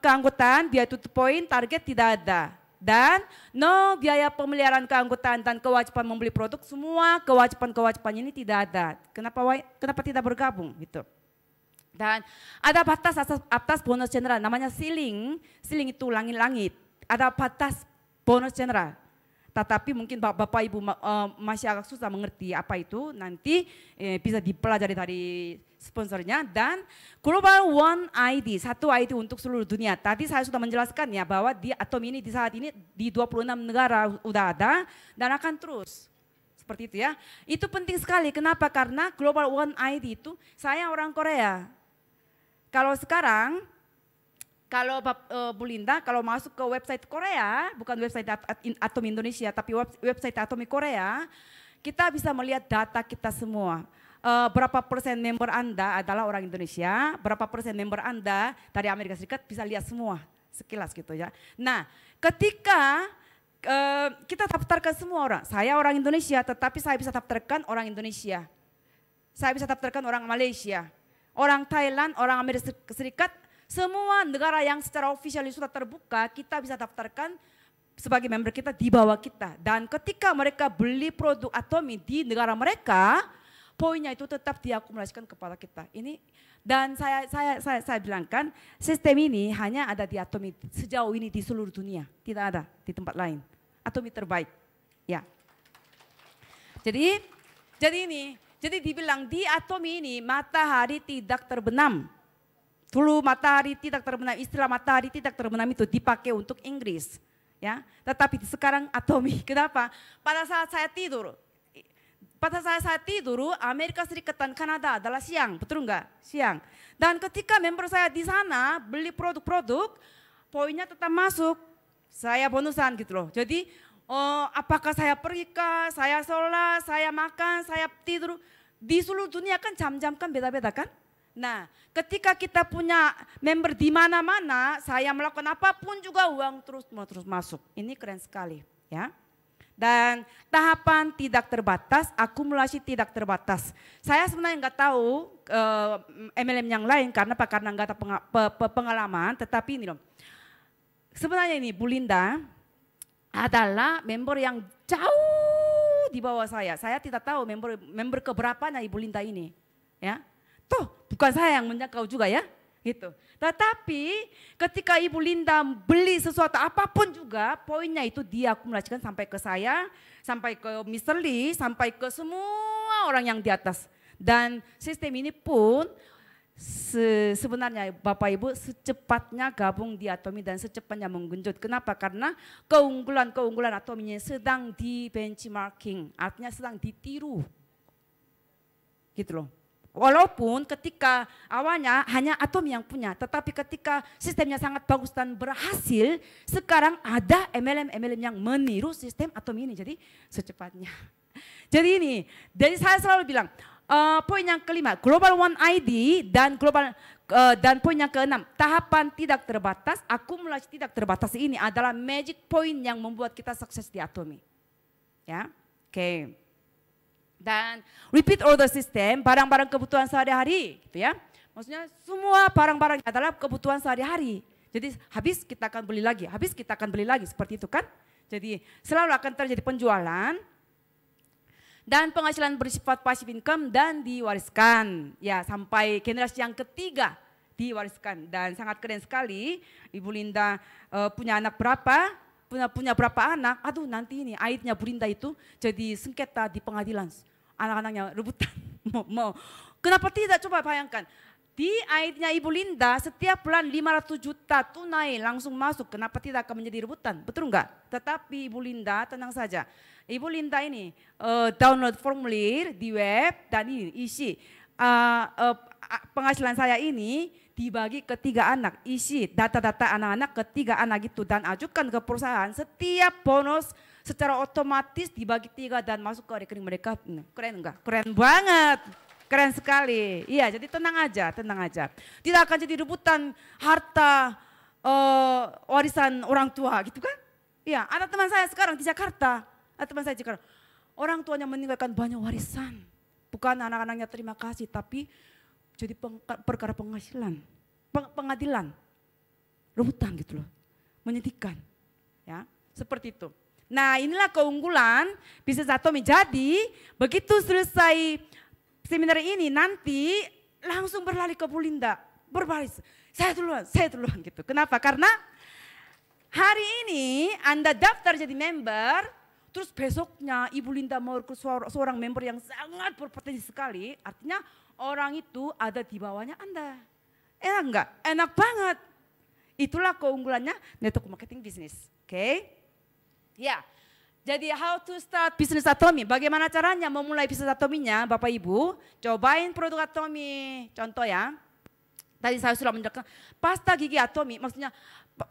keanggotaan, biaya tutup poin, target tidak ada. Dan no biaya pemeliharaan keanggotaan dan kewajiban membeli produk, semua kewajiban-kewajiban ini tidak ada. Kenapa tidak bergabung gitu. Dan ada batas atas bonus general, namanya ceiling itu langit-langit. Ada batas bonus general. Tetapi mungkin Bapak Ibu masih agak susah mengerti apa itu, nanti bisa dipelajari dari sponsornya. Dan Global One ID, satu ID untuk seluruh dunia. Tadi saya sudah menjelaskan ya bahwa di Atomy ini di saat ini di 26 negara udah ada dan akan terus. Seperti itu ya. Itu penting sekali, kenapa? Karena Global One ID itu saya orang Korea. Kalau sekarang, kalau Bu Linda, kalau masuk ke website Korea, bukan website Atomy Indonesia, tapi website Atomy Korea, kita bisa melihat data kita semua. Berapa persen member Anda adalah orang Indonesia, berapa persen member Anda dari Amerika Serikat, bisa lihat semua, sekilas gitu ya. Nah, ketika kita daftarkan semua orang, saya orang Indonesia, tetapi saya bisa daftarkan orang Indonesia. Saya bisa daftarkan orang Malaysia. Orang Thailand, orang Amerika Serikat, semua negara yang secara ofisial sudah terbuka, kita bisa daftarkan sebagai member kita di bawah kita. Dan ketika mereka beli produk Atomy di negara mereka, poinnya itu tetap diakumulasikan kepada kita. Ini dan saya bilangkan sistem ini hanya ada di Atomy sejauh ini di seluruh dunia, tidak ada di tempat lain. Atomy terbaik, ya. Jadi ini. Jadi dibilang di Atomy ini matahari tidak terbenam. Dulu matahari tidak terbenam, istilah matahari tidak terbenam itu dipakai untuk Inggris. Ya, tetapi sekarang atomi. Kenapa? Pada saat saya tidur, Amerika Serikat dan Kanada adalah siang, betul enggak? Siang. Dan ketika member saya di sana beli produk-produk, poinnya tetap masuk. Saya bonusan gitu loh. Jadi apakah saya pergi kah, saya sholat, saya makan, saya tidur, di seluruh dunia kan jam-jam kan beda-beda kan? Nah, ketika kita punya member di mana-mana, saya melakukan apapun juga uang terus masuk. Ini keren sekali, ya. Dan tahapan tidak terbatas, akumulasi tidak terbatas. Saya sebenarnya nggak tahu MLM yang lain karena apa? Karena nggak ada pengalaman. Tetapi ini loh, sebenarnya ini Bu Linda adalah member yang jauh di bawah saya. Saya tidak tahu member keberapanya Ibu Linda ini, ya. Tuh, bukan saya yang menjangkau juga ya, gitu. Tetapi ketika Ibu Linda beli sesuatu apapun juga, poinnya itu dia akumulasikan sampai ke saya, sampai ke Mr. Lee, sampai ke semua orang yang di atas. Dan sistem ini pun sebenarnya Bapak Ibu secepatnya gabung di Atomi dan secepatnya menggenjot. Kenapa? Karena keunggulan Atominya sedang di benchmarking, artinya sedang ditiru. Gitu loh. Walaupun ketika awalnya hanya Atomi yang punya, tetapi ketika sistemnya sangat bagus dan berhasil, sekarang ada MLM yang meniru sistem Atomi ini. Jadi secepatnya. Jadi ini, jadi saya selalu bilang, poin yang kelima, Global One ID dan dan poin yang keenam, tahapan tidak terbatas, akumulasi tidak terbatas ini adalah magic point yang membuat kita sukses di Atomi. Ya, oke. Dan repeat order system, barang-barang kebutuhan sehari-hari, gitu ya. Maksudnya semua barang-barang adalah kebutuhan sehari-hari. Jadi habis kita akan beli lagi, habis kita akan beli lagi, seperti itu kan. Jadi selalu akan terjadi penjualan dan penghasilan bersifat passive income dan diwariskan. Ya, sampai generasi yang ketiga diwariskan. Dan sangat keren sekali, Ibu Linda punya anak berapa? Punya berapa anak, aduh nanti ini aibnya Bu Linda itu jadi sengketa di pengadilan. Anak-anaknya rebutan. mau. Kenapa tidak? Coba bayangkan. Di aibnya Ibu Linda setiap bulan 500 juta tunai langsung masuk. Kenapa tidak akan menjadi rebutan? Betul enggak? Tetapi Ibu Linda tenang saja. Ibu Linda ini download formulir di web dan ini isi. Penghasilan saya ini dibagi ke 3 anak, isi data-data anak-anak ke 3 anak itu dan ajukan ke perusahaan, setiap bonus secara otomatis dibagi 3 dan masuk ke rekening mereka. Keren enggak? Keren banget, keren sekali. Iya, jadi tenang aja. Tidak akan jadi rebutan harta warisan orang tua gitu kan. Iya, ada teman saya sekarang di Jakarta, orang tuanya meninggalkan banyak warisan. Bukan anak-anaknya terima kasih, tapi jadi perkara penghasilan, pengadilan, rebutan gitu loh, menyedihkan, ya seperti itu. Nah inilah keunggulan bisnis Atomi. Jadi begitu selesai seminar ini nanti langsung berlari ke Bu Linda, berbaris, saya duluan gitu. Kenapa? Karena hari ini Anda daftar jadi member, terus besoknya Ibu Linda mau ke seorang member yang sangat berpotensi sekali, artinya orang itu ada di bawahnya Anda. Enak enggak? Enak banget. Itulah keunggulannya network marketing bisnis. Oke? Ya. Jadi how to start business Atomi? Bagaimana caranya memulai bisnis Atominya Bapak Ibu? Cobain produk Atomi. Contoh ya. Tadi saya sudah menjelaskan pasta gigi Atomi, maksudnya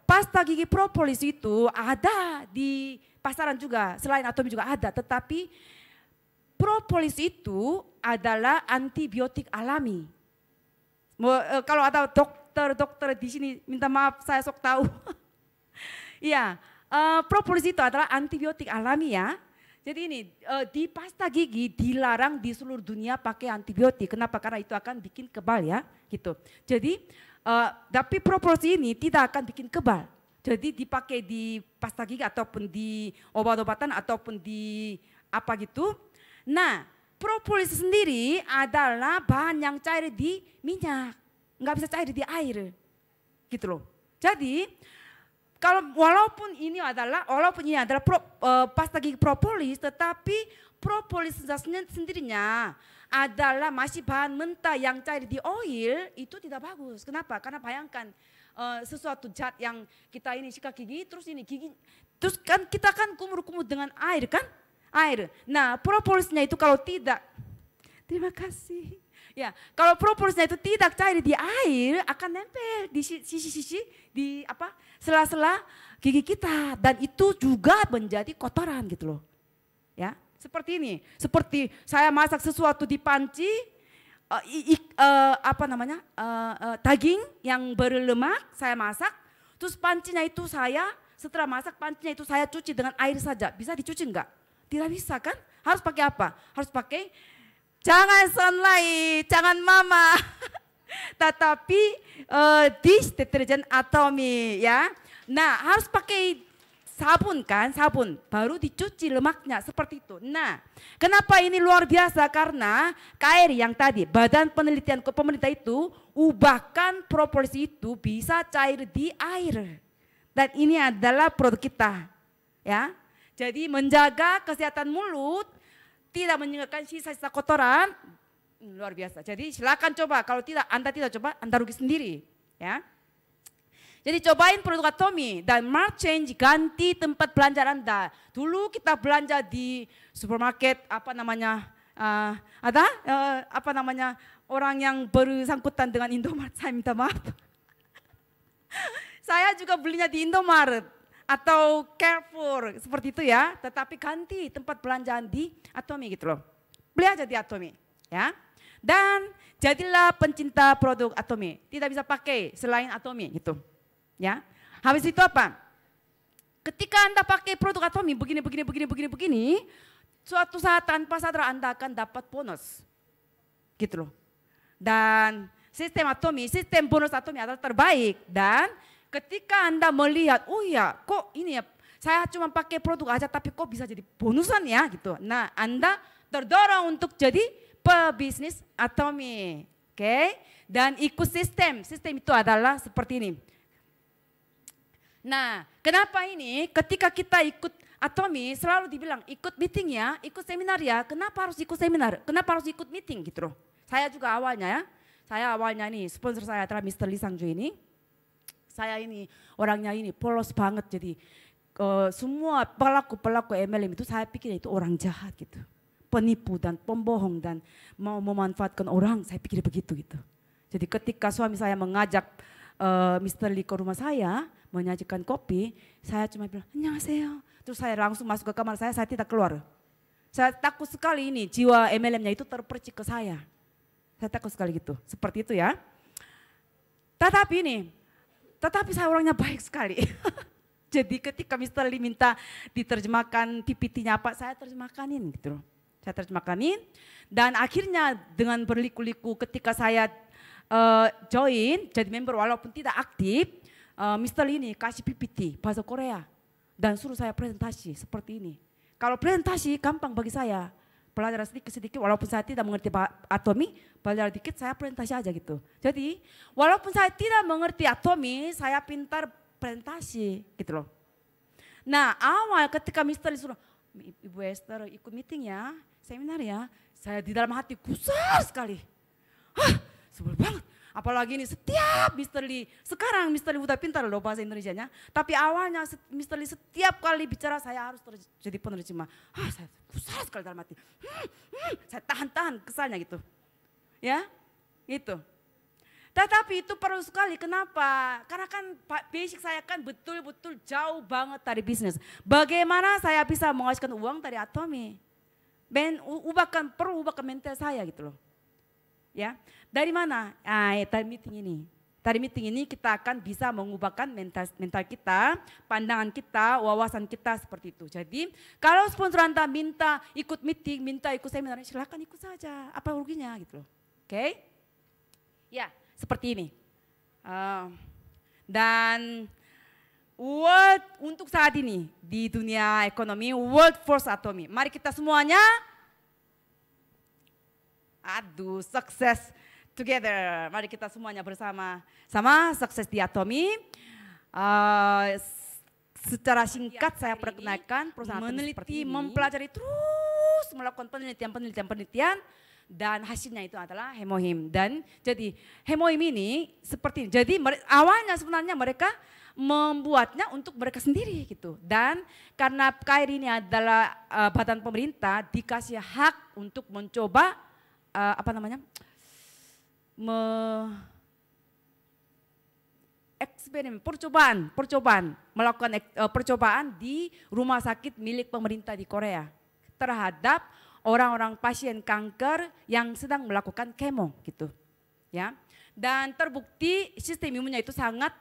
pasta gigi propolis itu ada di pasaran juga, selain Atomi juga ada, tetapi propolis itu adalah antibiotik alami. Kalau ada dokter di sini minta maaf saya sok tahu. Iya, propolis itu adalah antibiotik alami ya. Jadi ini di pasta gigi dilarang di seluruh dunia pakai antibiotik. Kenapa? Karena itu akan bikin kebal ya, gitu. Jadi tapi propolis ini tidak akan bikin kebal. Jadi dipakai di pasta gigi ataupun di obat-obatan ataupun di apa gitu. Nah, propolis sendiri adalah bahan yang cair di minyak, nggak bisa cair di air, gitu loh. Jadi, walaupun ini adalah pasta gigi propolis, tetapi propolis sendirinya adalah masih bahan mentah yang cair di oil, itu tidak bagus. Kenapa? Karena bayangkan sesuatu zat yang kita ini sikat gigi, terus ini gigi, terus kan kita kan kumur-kumur dengan air kan? Air. Nah, propolisnya itu kalau tidak, terima kasih. Ya, kalau propolisnya itu tidak cair di air, akan nempel di sisi-sisi, di apa, sela-sela gigi kita, dan itu juga menjadi kotoran gitu loh. Ya, seperti ini. Seperti saya masak sesuatu di panci, daging yang berlemak saya masak, terus pancinya itu setelah masak pancinya itu saya cuci dengan air saja. Bisa dicuci enggak? Tidak bisa kan? Harus pakai apa? Harus pakai, jangan Sunlight, jangan Mama, tetapi dish deterjen Atomy ya. Nah, harus pakai sabun kan, sabun baru dicuci lemaknya seperti itu. Nah, kenapa ini luar biasa? Karena KRI yang tadi Badan Penelitian Pemerintah itu ubahkan propolis itu bisa cair di air. Dan ini adalah produk kita, ya. Jadi menjaga kesehatan mulut, tidak meninggalkan sisa-sisa kotoran, luar biasa. Jadi silakan coba, kalau Anda tidak coba, Anda rugi sendiri, ya. Jadi cobain produk Atomy dan Mark Change, ganti tempat belanja Anda. Dulu kita belanja di supermarket, orang yang bersangkutan dengan Indomaret, saya minta maaf. Saya juga belinya di Indomaret atau Carrefour, seperti itu ya. Tetapi ganti tempat belanjaan di Atomy gitu loh. Beli aja di Atomy, ya. Dan jadilah pencinta produk Atomy. Tidak bisa pakai selain Atomy gitu. Ya, habis itu apa? Ketika Anda pakai produk Atomy begini, suatu saat tanpa sadar Anda akan dapat bonus, gitu loh. Dan sistem bonus Atomy adalah terbaik. Dan ketika Anda melihat, oh ya, kok ini ya, saya cuma pakai produk aja, tapi kok bisa jadi bonusan ya, gitu. Nah, Anda terdorong untuk jadi pebisnis Atomy, oke? Dan ikut sistem itu adalah seperti ini. Nah, kenapa ini ketika kita ikut Atomy selalu dibilang ikut meeting ya, ikut seminar ya. Kenapa harus ikut seminar? Kenapa harus ikut meeting gitu loh. Saya juga awalnya ya, nih sponsor saya adalah Mr. Lee Sang-ju ini. Saya ini orangnya ini polos banget, jadi semua pelaku MLM itu saya pikir itu orang jahat gitu. Penipu dan pembohong dan mau memanfaatkan orang, saya pikir begitu gitu. Jadi ketika suami saya mengajak Mr. Lee ke rumah saya, menyajikan kopi, saya cuma bilang, annyeonghaseyo. Terus saya langsung masuk ke kamar saya tidak keluar. Saya takut sekali ini, jiwa MLM-nya itu terpercik ke saya. Saya takut sekali gitu, seperti itu ya. Tetapi saya orangnya baik sekali. Jadi ketika Mr. Lee minta diterjemahkan PPT-nya apa, saya terjemahkanin gitu loh. Saya terjemahkanin dan akhirnya dengan berliku-liku ketika saya join jadi member walaupun tidak aktif, Mr. Lee ini kasih PPT bahasa Korea dan suruh saya presentasi seperti ini. Kalau presentasi gampang bagi saya, belajar sedikit-sedikit walaupun saya tidak mengerti Atomy, belajar dikit saya presentasi aja gitu. Jadi walaupun saya tidak mengerti Atomy, saya pintar presentasi gitu loh. Nah awal ketika Mr. Lee suruh, Ibu Esther ikut meeting ya, seminar ya, saya di dalam hati gusar sekali. Sebel banget. Apalagi ini setiap Mr. Lee, sekarang Mr. Lee udah pintar loh bahasa Indonesianya. Tapi awalnya Mr. Lee setiap kali bicara saya harus jadi penerjemah. Saya gusar sekali dalam hati. Saya tahan-tahan kesalnya gitu. Ya, gitu. Tetapi itu perlu sekali, kenapa? Karena kan basic saya kan betul-betul jauh banget dari bisnis. Bagaimana saya bisa menghasilkan uang dari Atomy? Perlu ubahkan mental saya gitu loh. Ya, dari mana? Dari meeting ini. Dari meeting ini kita akan bisa mengubahkan mental kita, pandangan kita, wawasan kita seperti itu. Jadi kalau sponsor Anda minta ikut meeting, minta ikut seminar, silakan ikut saja. Apa ruginya gitu loh. Oke? Ya, seperti ini. Dan untuk saat ini di dunia ekonomi, workforce Atomy. Mari kita semuanya sukses together. Mari kita semuanya bersama-sama sukses di Atomy. Secara singkat saya perkenalkan perusahaan meneliti, mempelajari terus, melakukan penelitian dan hasilnya itu adalah hemohim. Dan jadi hemohim ini seperti ini. Jadi awalnya sebenarnya mereka membuatnya untuk mereka sendiri gitu. Dan karena KRI ini adalah badan pemerintah, dikasih hak untuk mencoba eksperimen, percobaan melakukan percobaan di rumah sakit milik pemerintah di Korea terhadap orang-orang pasien kanker yang sedang melakukan kemo gitu, ya. Dan terbukti sistem imunnya itu sangat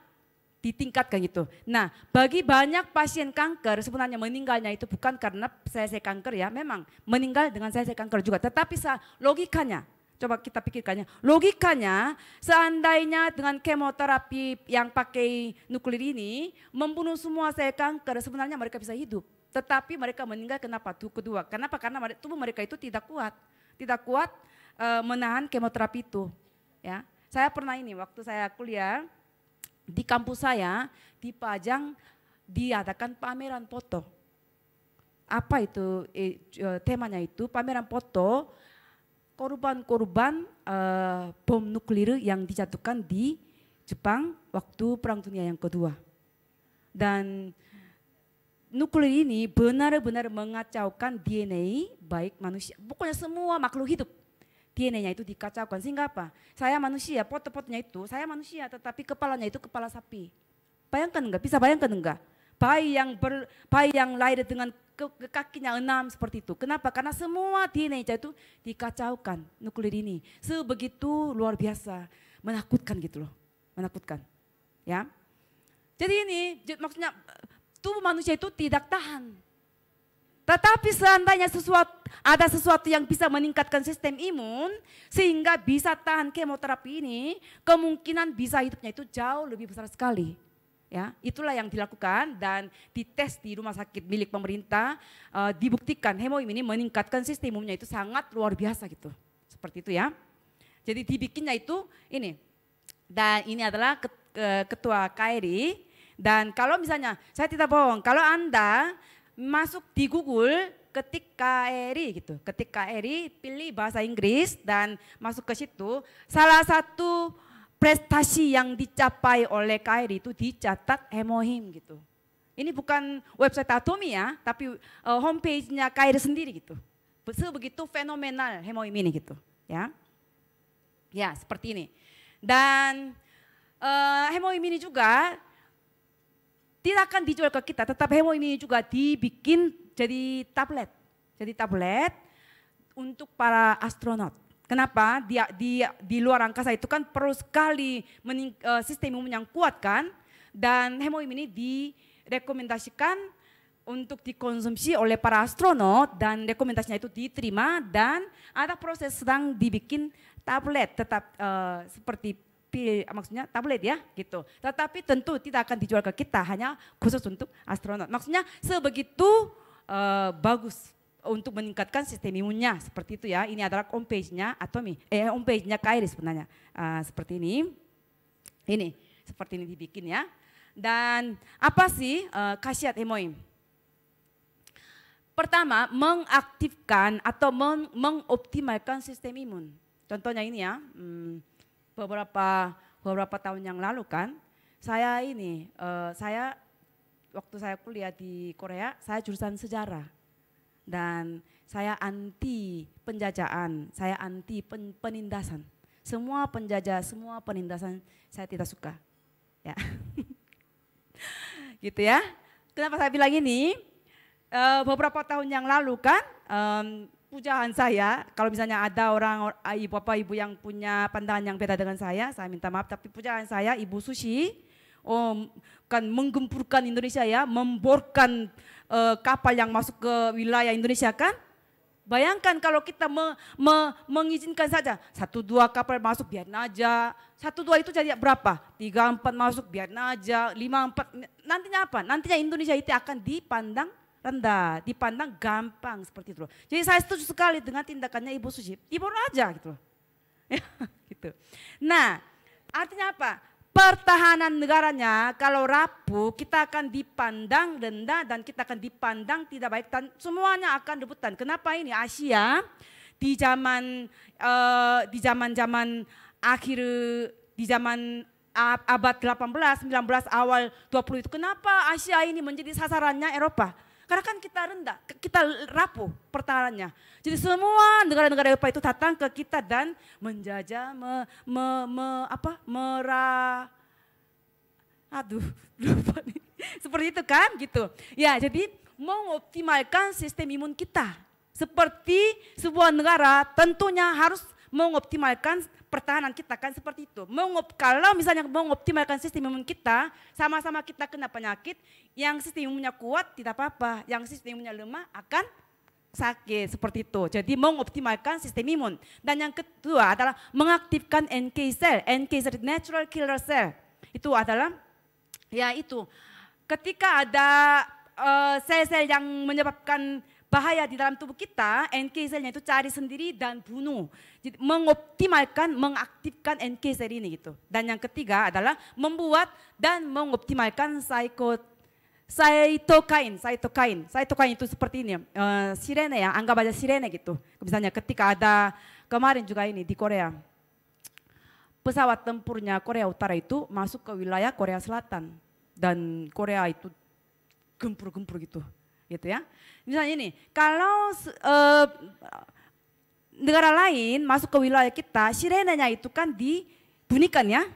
ditingkatkan gitu. Nah, bagi banyak pasien kanker sebenarnya meninggalnya itu bukan karena sel-sel kanker ya, memang meninggal dengan sel-sel kanker juga. Tetapi logikanya, coba kita pikirkannya, logikanya seandainya dengan kemoterapi yang pakai nuklir ini membunuh semua sel kanker, sebenarnya mereka bisa hidup. Tetapi mereka meninggal kenapa? Kedua, kenapa? Karena tubuh mereka itu tidak kuat menahan kemoterapi itu. Ya, saya pernah ini waktu saya kuliah di kampus saya diadakan pameran foto. Apa itu temanya itu? Pameran foto korban-korban bom nuklir yang dijatuhkan di Jepang waktu Perang Dunia yang kedua. Dan nuklir ini benar-benar mengacaukan DNA baik manusia, pokoknya semua makhluk hidup. DNA-nya itu dikacaukan sehingga apa? Saya manusia, foto-fotonya itu saya manusia, tetapi kepalanya itu kepala sapi. Bayangkan enggak? Bisa bayangkan enggak? Bayi yang lahir dengan kakinya 6 seperti itu. Kenapa? Karena semua DNA-nya itu dikacaukan nuklir ini. Sebegitu luar biasa, menakutkan gitu loh, menakutkan. Ya. Jadi ini maksudnya tubuh manusia itu tidak tahan. Tetapi seandainya ada sesuatu yang bisa meningkatkan sistem imun sehingga bisa tahan kemoterapi ini, kemungkinan bisa hidupnya itu jauh lebih besar sekali. Ya, itulah yang dilakukan dan dites di rumah sakit milik pemerintah, dibuktikan hemohim ini meningkatkan sistem imunnya itu sangat luar biasa gitu. Seperti itu ya. Jadi dibikinnya itu ini. Dan ini adalah ketua KRI. Dan kalau misalnya, saya tidak bohong, kalau Anda masuk di Google, ketik KRI gitu, ketik KRI, pilih bahasa Inggris dan masuk ke situ, salah satu prestasi yang dicapai oleh KRI itu dicatat hemohim gitu. Ini bukan website Atomi ya, tapi homepage-nya KRI sendiri gitu. Sebegitu fenomenal hemohim ini gitu, ya. Ya, seperti ini. Dan hemohim ini juga tidak akan dijual ke kita, tetap hemohim ini juga dibikin jadi tablet. Jadi tablet untuk para astronot. Kenapa? Di luar angkasa itu kan perlu sekali sistem imun yang kuat kan. Dan hemohim ini direkomendasikan untuk dikonsumsi oleh para astronot dan rekomendasinya itu diterima dan ada proses sedang dibikin tablet tetap seperti maksudnya tablet ya gitu. Tetapi tentu tidak akan dijual ke kita, hanya khusus untuk astronot. Maksudnya sebegitu bagus untuk meningkatkan sistem imunnya seperti itu ya. Ini adalah homepage-nya Atomi, homepage-nya KRI sebenarnya seperti ini. Ini seperti ini dibikin ya. Dan apa sih khasiat hemohim? Pertama, mengaktifkan atau mengoptimalkan sistem imun. Contohnya ini ya. Beberapa tahun yang lalu kan, saya waktu saya kuliah di Korea, saya jurusan sejarah dan saya anti penjajahan, saya anti penindasan. Semua penjajah, semua penindasan saya tidak suka, ya. Gitu ya. Kenapa saya bilang ini? Beberapa tahun yang lalu kan. Pujaan saya, kalau misalnya ada orang bapak ibu yang punya pandangan yang beda dengan saya minta maaf, tapi pujaan saya Ibu Susi kan menggempurkan Indonesia ya, memborkan kapal yang masuk ke wilayah Indonesia kan. Bayangkan kalau kita mengizinkan saja 1-2 kapal masuk biarin aja, 1-2 itu jadi berapa? 3-4 masuk biarin aja, 5-4 nantinya apa? Nantinya Indonesia itu akan dipandang rendah, dipandang gampang seperti itu loh. Jadi saya setuju sekali dengan tindakannya Ibu Susi. Ibu aja gitu loh. Gitu. Nah, artinya apa? Pertahanan negaranya kalau rapuh kita akan dipandang rendah dan kita akan dipandang tidak baik dan semuanya akan rebutan. Kenapa ini? Asia di zaman akhir di zaman abad 18, 19, awal 20 itu kenapa Asia ini menjadi sasarannya Eropa? Karena kan kita rendah, kita rapuh pertahanannya. Jadi semua negara-negara Eropa itu datang ke kita dan menjajah, lupa nih. Seperti itu kan gitu. Ya, jadi mengoptimalkan sistem imun kita. Seperti sebuah negara tentunya harus mengoptimalkan pertahanan kita kan seperti itu. Kalau misalnya mengoptimalkan sistem imun kita, sama-sama kita kena penyakit, yang sistem imunnya kuat tidak apa-apa, yang sistem imunnya lemah akan sakit seperti itu. Jadi mengoptimalkan sistem imun. Dan yang kedua adalah mengaktifkan NK cell, natural killer cell. Itu adalah ya itu. Ketika ada sel-sel yang menyebabkan bahaya di dalam tubuh kita, NK cell-nya itu cari sendiri dan bunuh. Jadi mengoptimalkan, mengaktifkan NK cell ini gitu. Dan yang ketiga adalah membuat dan mengoptimalkan cytokine. Cytokine itu seperti ini, sirene ya, anggap aja sirene gitu. Misalnya ketika ada kemarin juga ini di Korea, pesawat tempurnya Korea Utara itu masuk ke wilayah Korea Selatan dan Korea itu gempur-gempur gitu ya. Misalnya ini, kalau negara lain masuk ke wilayah kita, sirenenya itu kan dibunyikan ya,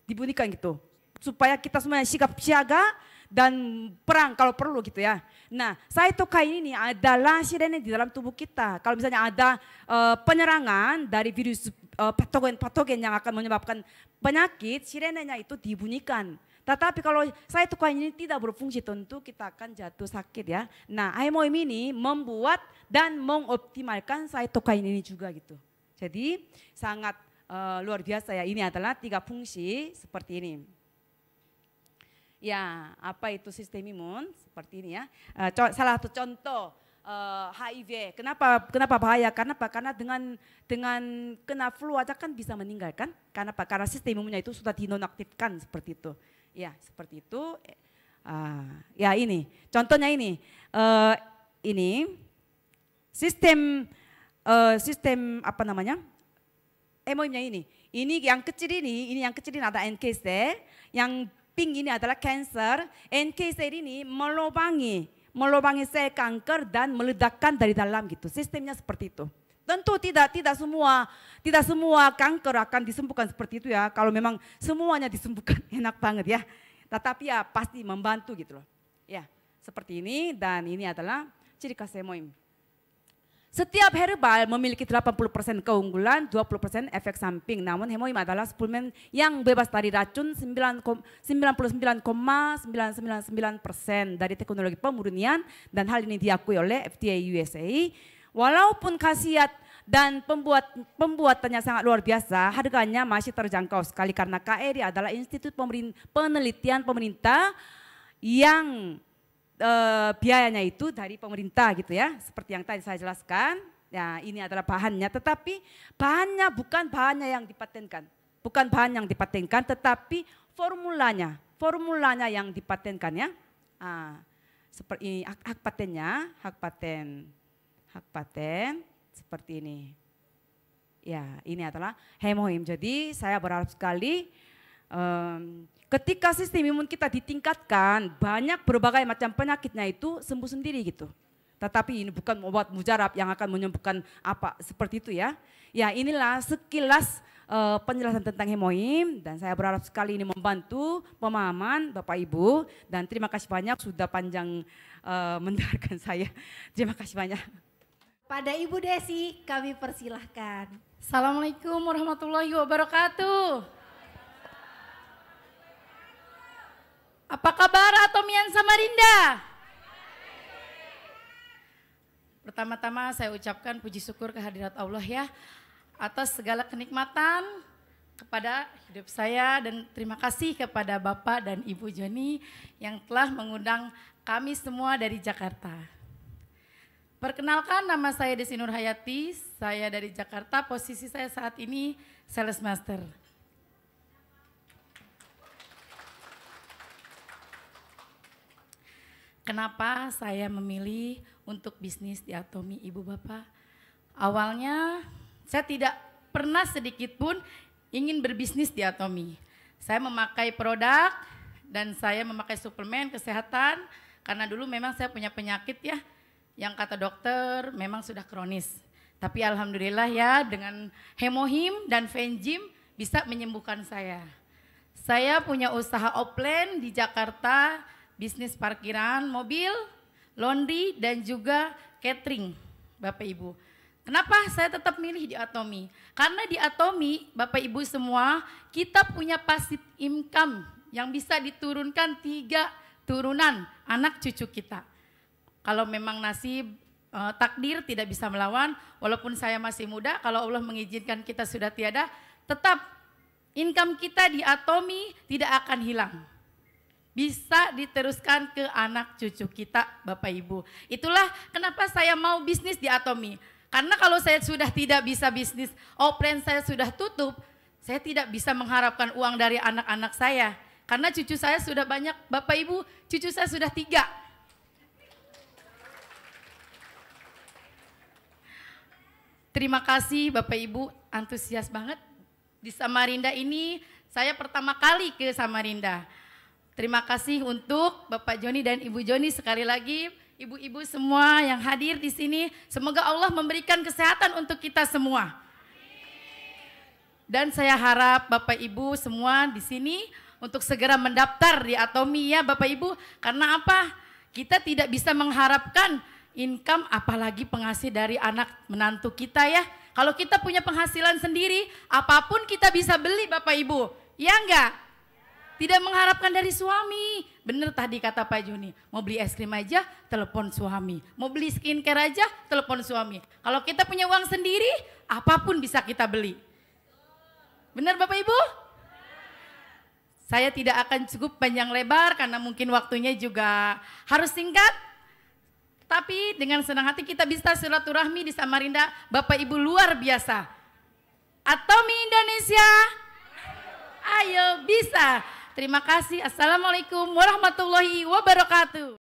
dibunyikan gitu, supaya kita semuanya sigap siaga dan perang kalau perlu gitu ya. Nah, cytokine ini adalah sirene di dalam tubuh kita. Kalau misalnya ada penyerangan dari virus patogen yang akan menyebabkan penyakit, sirenenya itu dibunyikan. Tetapi kalau cytokine ini tidak berfungsi, tentu kita akan jatuh sakit ya. Nah, hemoim ini membuat dan mengoptimalkan cytokine ini juga gitu. Jadi sangat luar biasa ya. Ini adalah 3 fungsi seperti ini. Ya, apa itu sistem imun? Seperti ini ya. Salah satu contoh HIV. Kenapa bahaya? Karena dengan kena flu aja kan bisa meninggal kan? Karena sistem imunnya itu sudah dinonaktifkan seperti itu. Ya, seperti itu. Ya ini, contohnya ini. Ini sistem apa namanya? Hemoimnya ini. Ini yang kecil ini ada NK cell. Yang pink ini adalah cancer. NK cell ini melubangi sel kanker dan meledakkan dari dalam gitu. Sistemnya seperti itu. Tentu tidak semua kanker akan disembuhkan seperti itu ya. Kalau memang semuanya disembuhkan enak banget ya. Tetapi ya pasti membantu gitu loh. Ya, seperti ini dan ini adalah ciri khas hemoim. Setiap herbal memiliki 80% keunggulan, 20% efek samping. Namun hemoim adalah suplemen yang bebas dari racun 99,999% dari teknologi pemurnian dan hal ini diakui oleh FDA USA. Walaupun khasiat dan pembuatannya sangat luar biasa, harganya masih terjangkau sekali karena KRI adalah institut penelitian pemerintah yang biayanya itu dari pemerintah gitu ya, seperti yang tadi saya jelaskan. Ya, ini adalah bahannya, tetapi bahannya bukan bahannya yang dipatenkan, tetapi formulanya yang dipatenkan ya. Seperti ini hak paten seperti ini. Ya, ini adalah hemoim. Jadi saya berharap sekali ketika sistem imun kita ditingkatkan, banyak berbagai macam penyakitnya itu sembuh sendiri gitu. Tetapi ini bukan obat mujarab yang akan menyembuhkan apa seperti itu ya. Ya, inilah sekilas penjelasan tentang hemoim dan saya berharap sekali ini membantu pemahaman Bapak Ibu dan terima kasih banyak sudah panjang mendengarkan saya. Terima kasih banyak. Pada Ibu Desi kami persilahkan. Assalamualaikum warahmatullahi wabarakatuh. Apa kabar Atomian Samarinda? Pertama-tama saya ucapkan puji syukur kehadirat Allah ya atas segala kenikmatan kepada hidup saya dan terima kasih kepada Bapak dan Ibu Joni yang telah mengundang kami semua dari Jakarta. Perkenalkan, nama saya Desi Nurhayati, saya dari Jakarta, posisi saya saat ini Sales Master. Kenapa saya memilih untuk bisnis di Atomi Ibu Bapak? Awalnya saya tidak pernah sedikit pun ingin berbisnis di Atomy. Saya memakai produk dan saya memakai suplemen kesehatan karena dulu memang saya punya penyakit ya yang kata dokter memang sudah kronis. Tapi alhamdulillah ya dengan Hemohim dan Fenjim bisa menyembuhkan saya. Saya punya usaha offline di Jakarta, bisnis parkiran mobil, laundry dan juga catering, Bapak Ibu. Kenapa saya tetap milih di Atomy? Karena di Atomy, Bapak Ibu semua, kita punya passive income yang bisa diturunkan 3 turunan anak cucu kita. Kalau memang nasib takdir tidak bisa melawan, walaupun saya masih muda, kalau Allah mengizinkan kita sudah tiada, tetap income kita di Atomy tidak akan hilang. Bisa diteruskan ke anak cucu kita, Bapak Ibu. Itulah kenapa saya mau bisnis di Atomy. Karena kalau saya sudah tidak bisa bisnis, offline saya sudah tutup, saya tidak bisa mengharapkan uang dari anak-anak saya. Karena cucu saya sudah banyak, Bapak Ibu, cucu saya sudah 3. Terima kasih Bapak Ibu, antusias banget. Di Samarinda ini saya pertama kali ke Samarinda. Terima kasih untuk Bapak Joni dan Ibu Joni sekali lagi, ibu-ibu semua yang hadir di sini. Semoga Allah memberikan kesehatan untuk kita semua. Dan saya harap Bapak Ibu semua di sini untuk segera mendaftar di Atomy ya Bapak Ibu. Karena apa? Kita tidak bisa mengharapkan income apalagi penghasil dari anak menantu kita ya. Kalau kita punya penghasilan sendiri, apapun kita bisa beli Bapak Ibu. Ya enggak? Tidak mengharapkan dari suami. Benar tadi kata Pak Joni, mau beli es krim aja, telepon suami. Mau beli skincare aja, telepon suami. Kalau kita punya uang sendiri, apapun bisa kita beli. Benar Bapak Ibu? Saya tidak akan cukup panjang lebar karena mungkin waktunya juga harus singkat. Tapi dengan senang hati kita bisa silaturahmi di Samarinda, Bapak Ibu luar biasa. Atomy Indonesia, ayo bisa. Terima kasih. Assalamualaikum warahmatullahi wabarakatuh.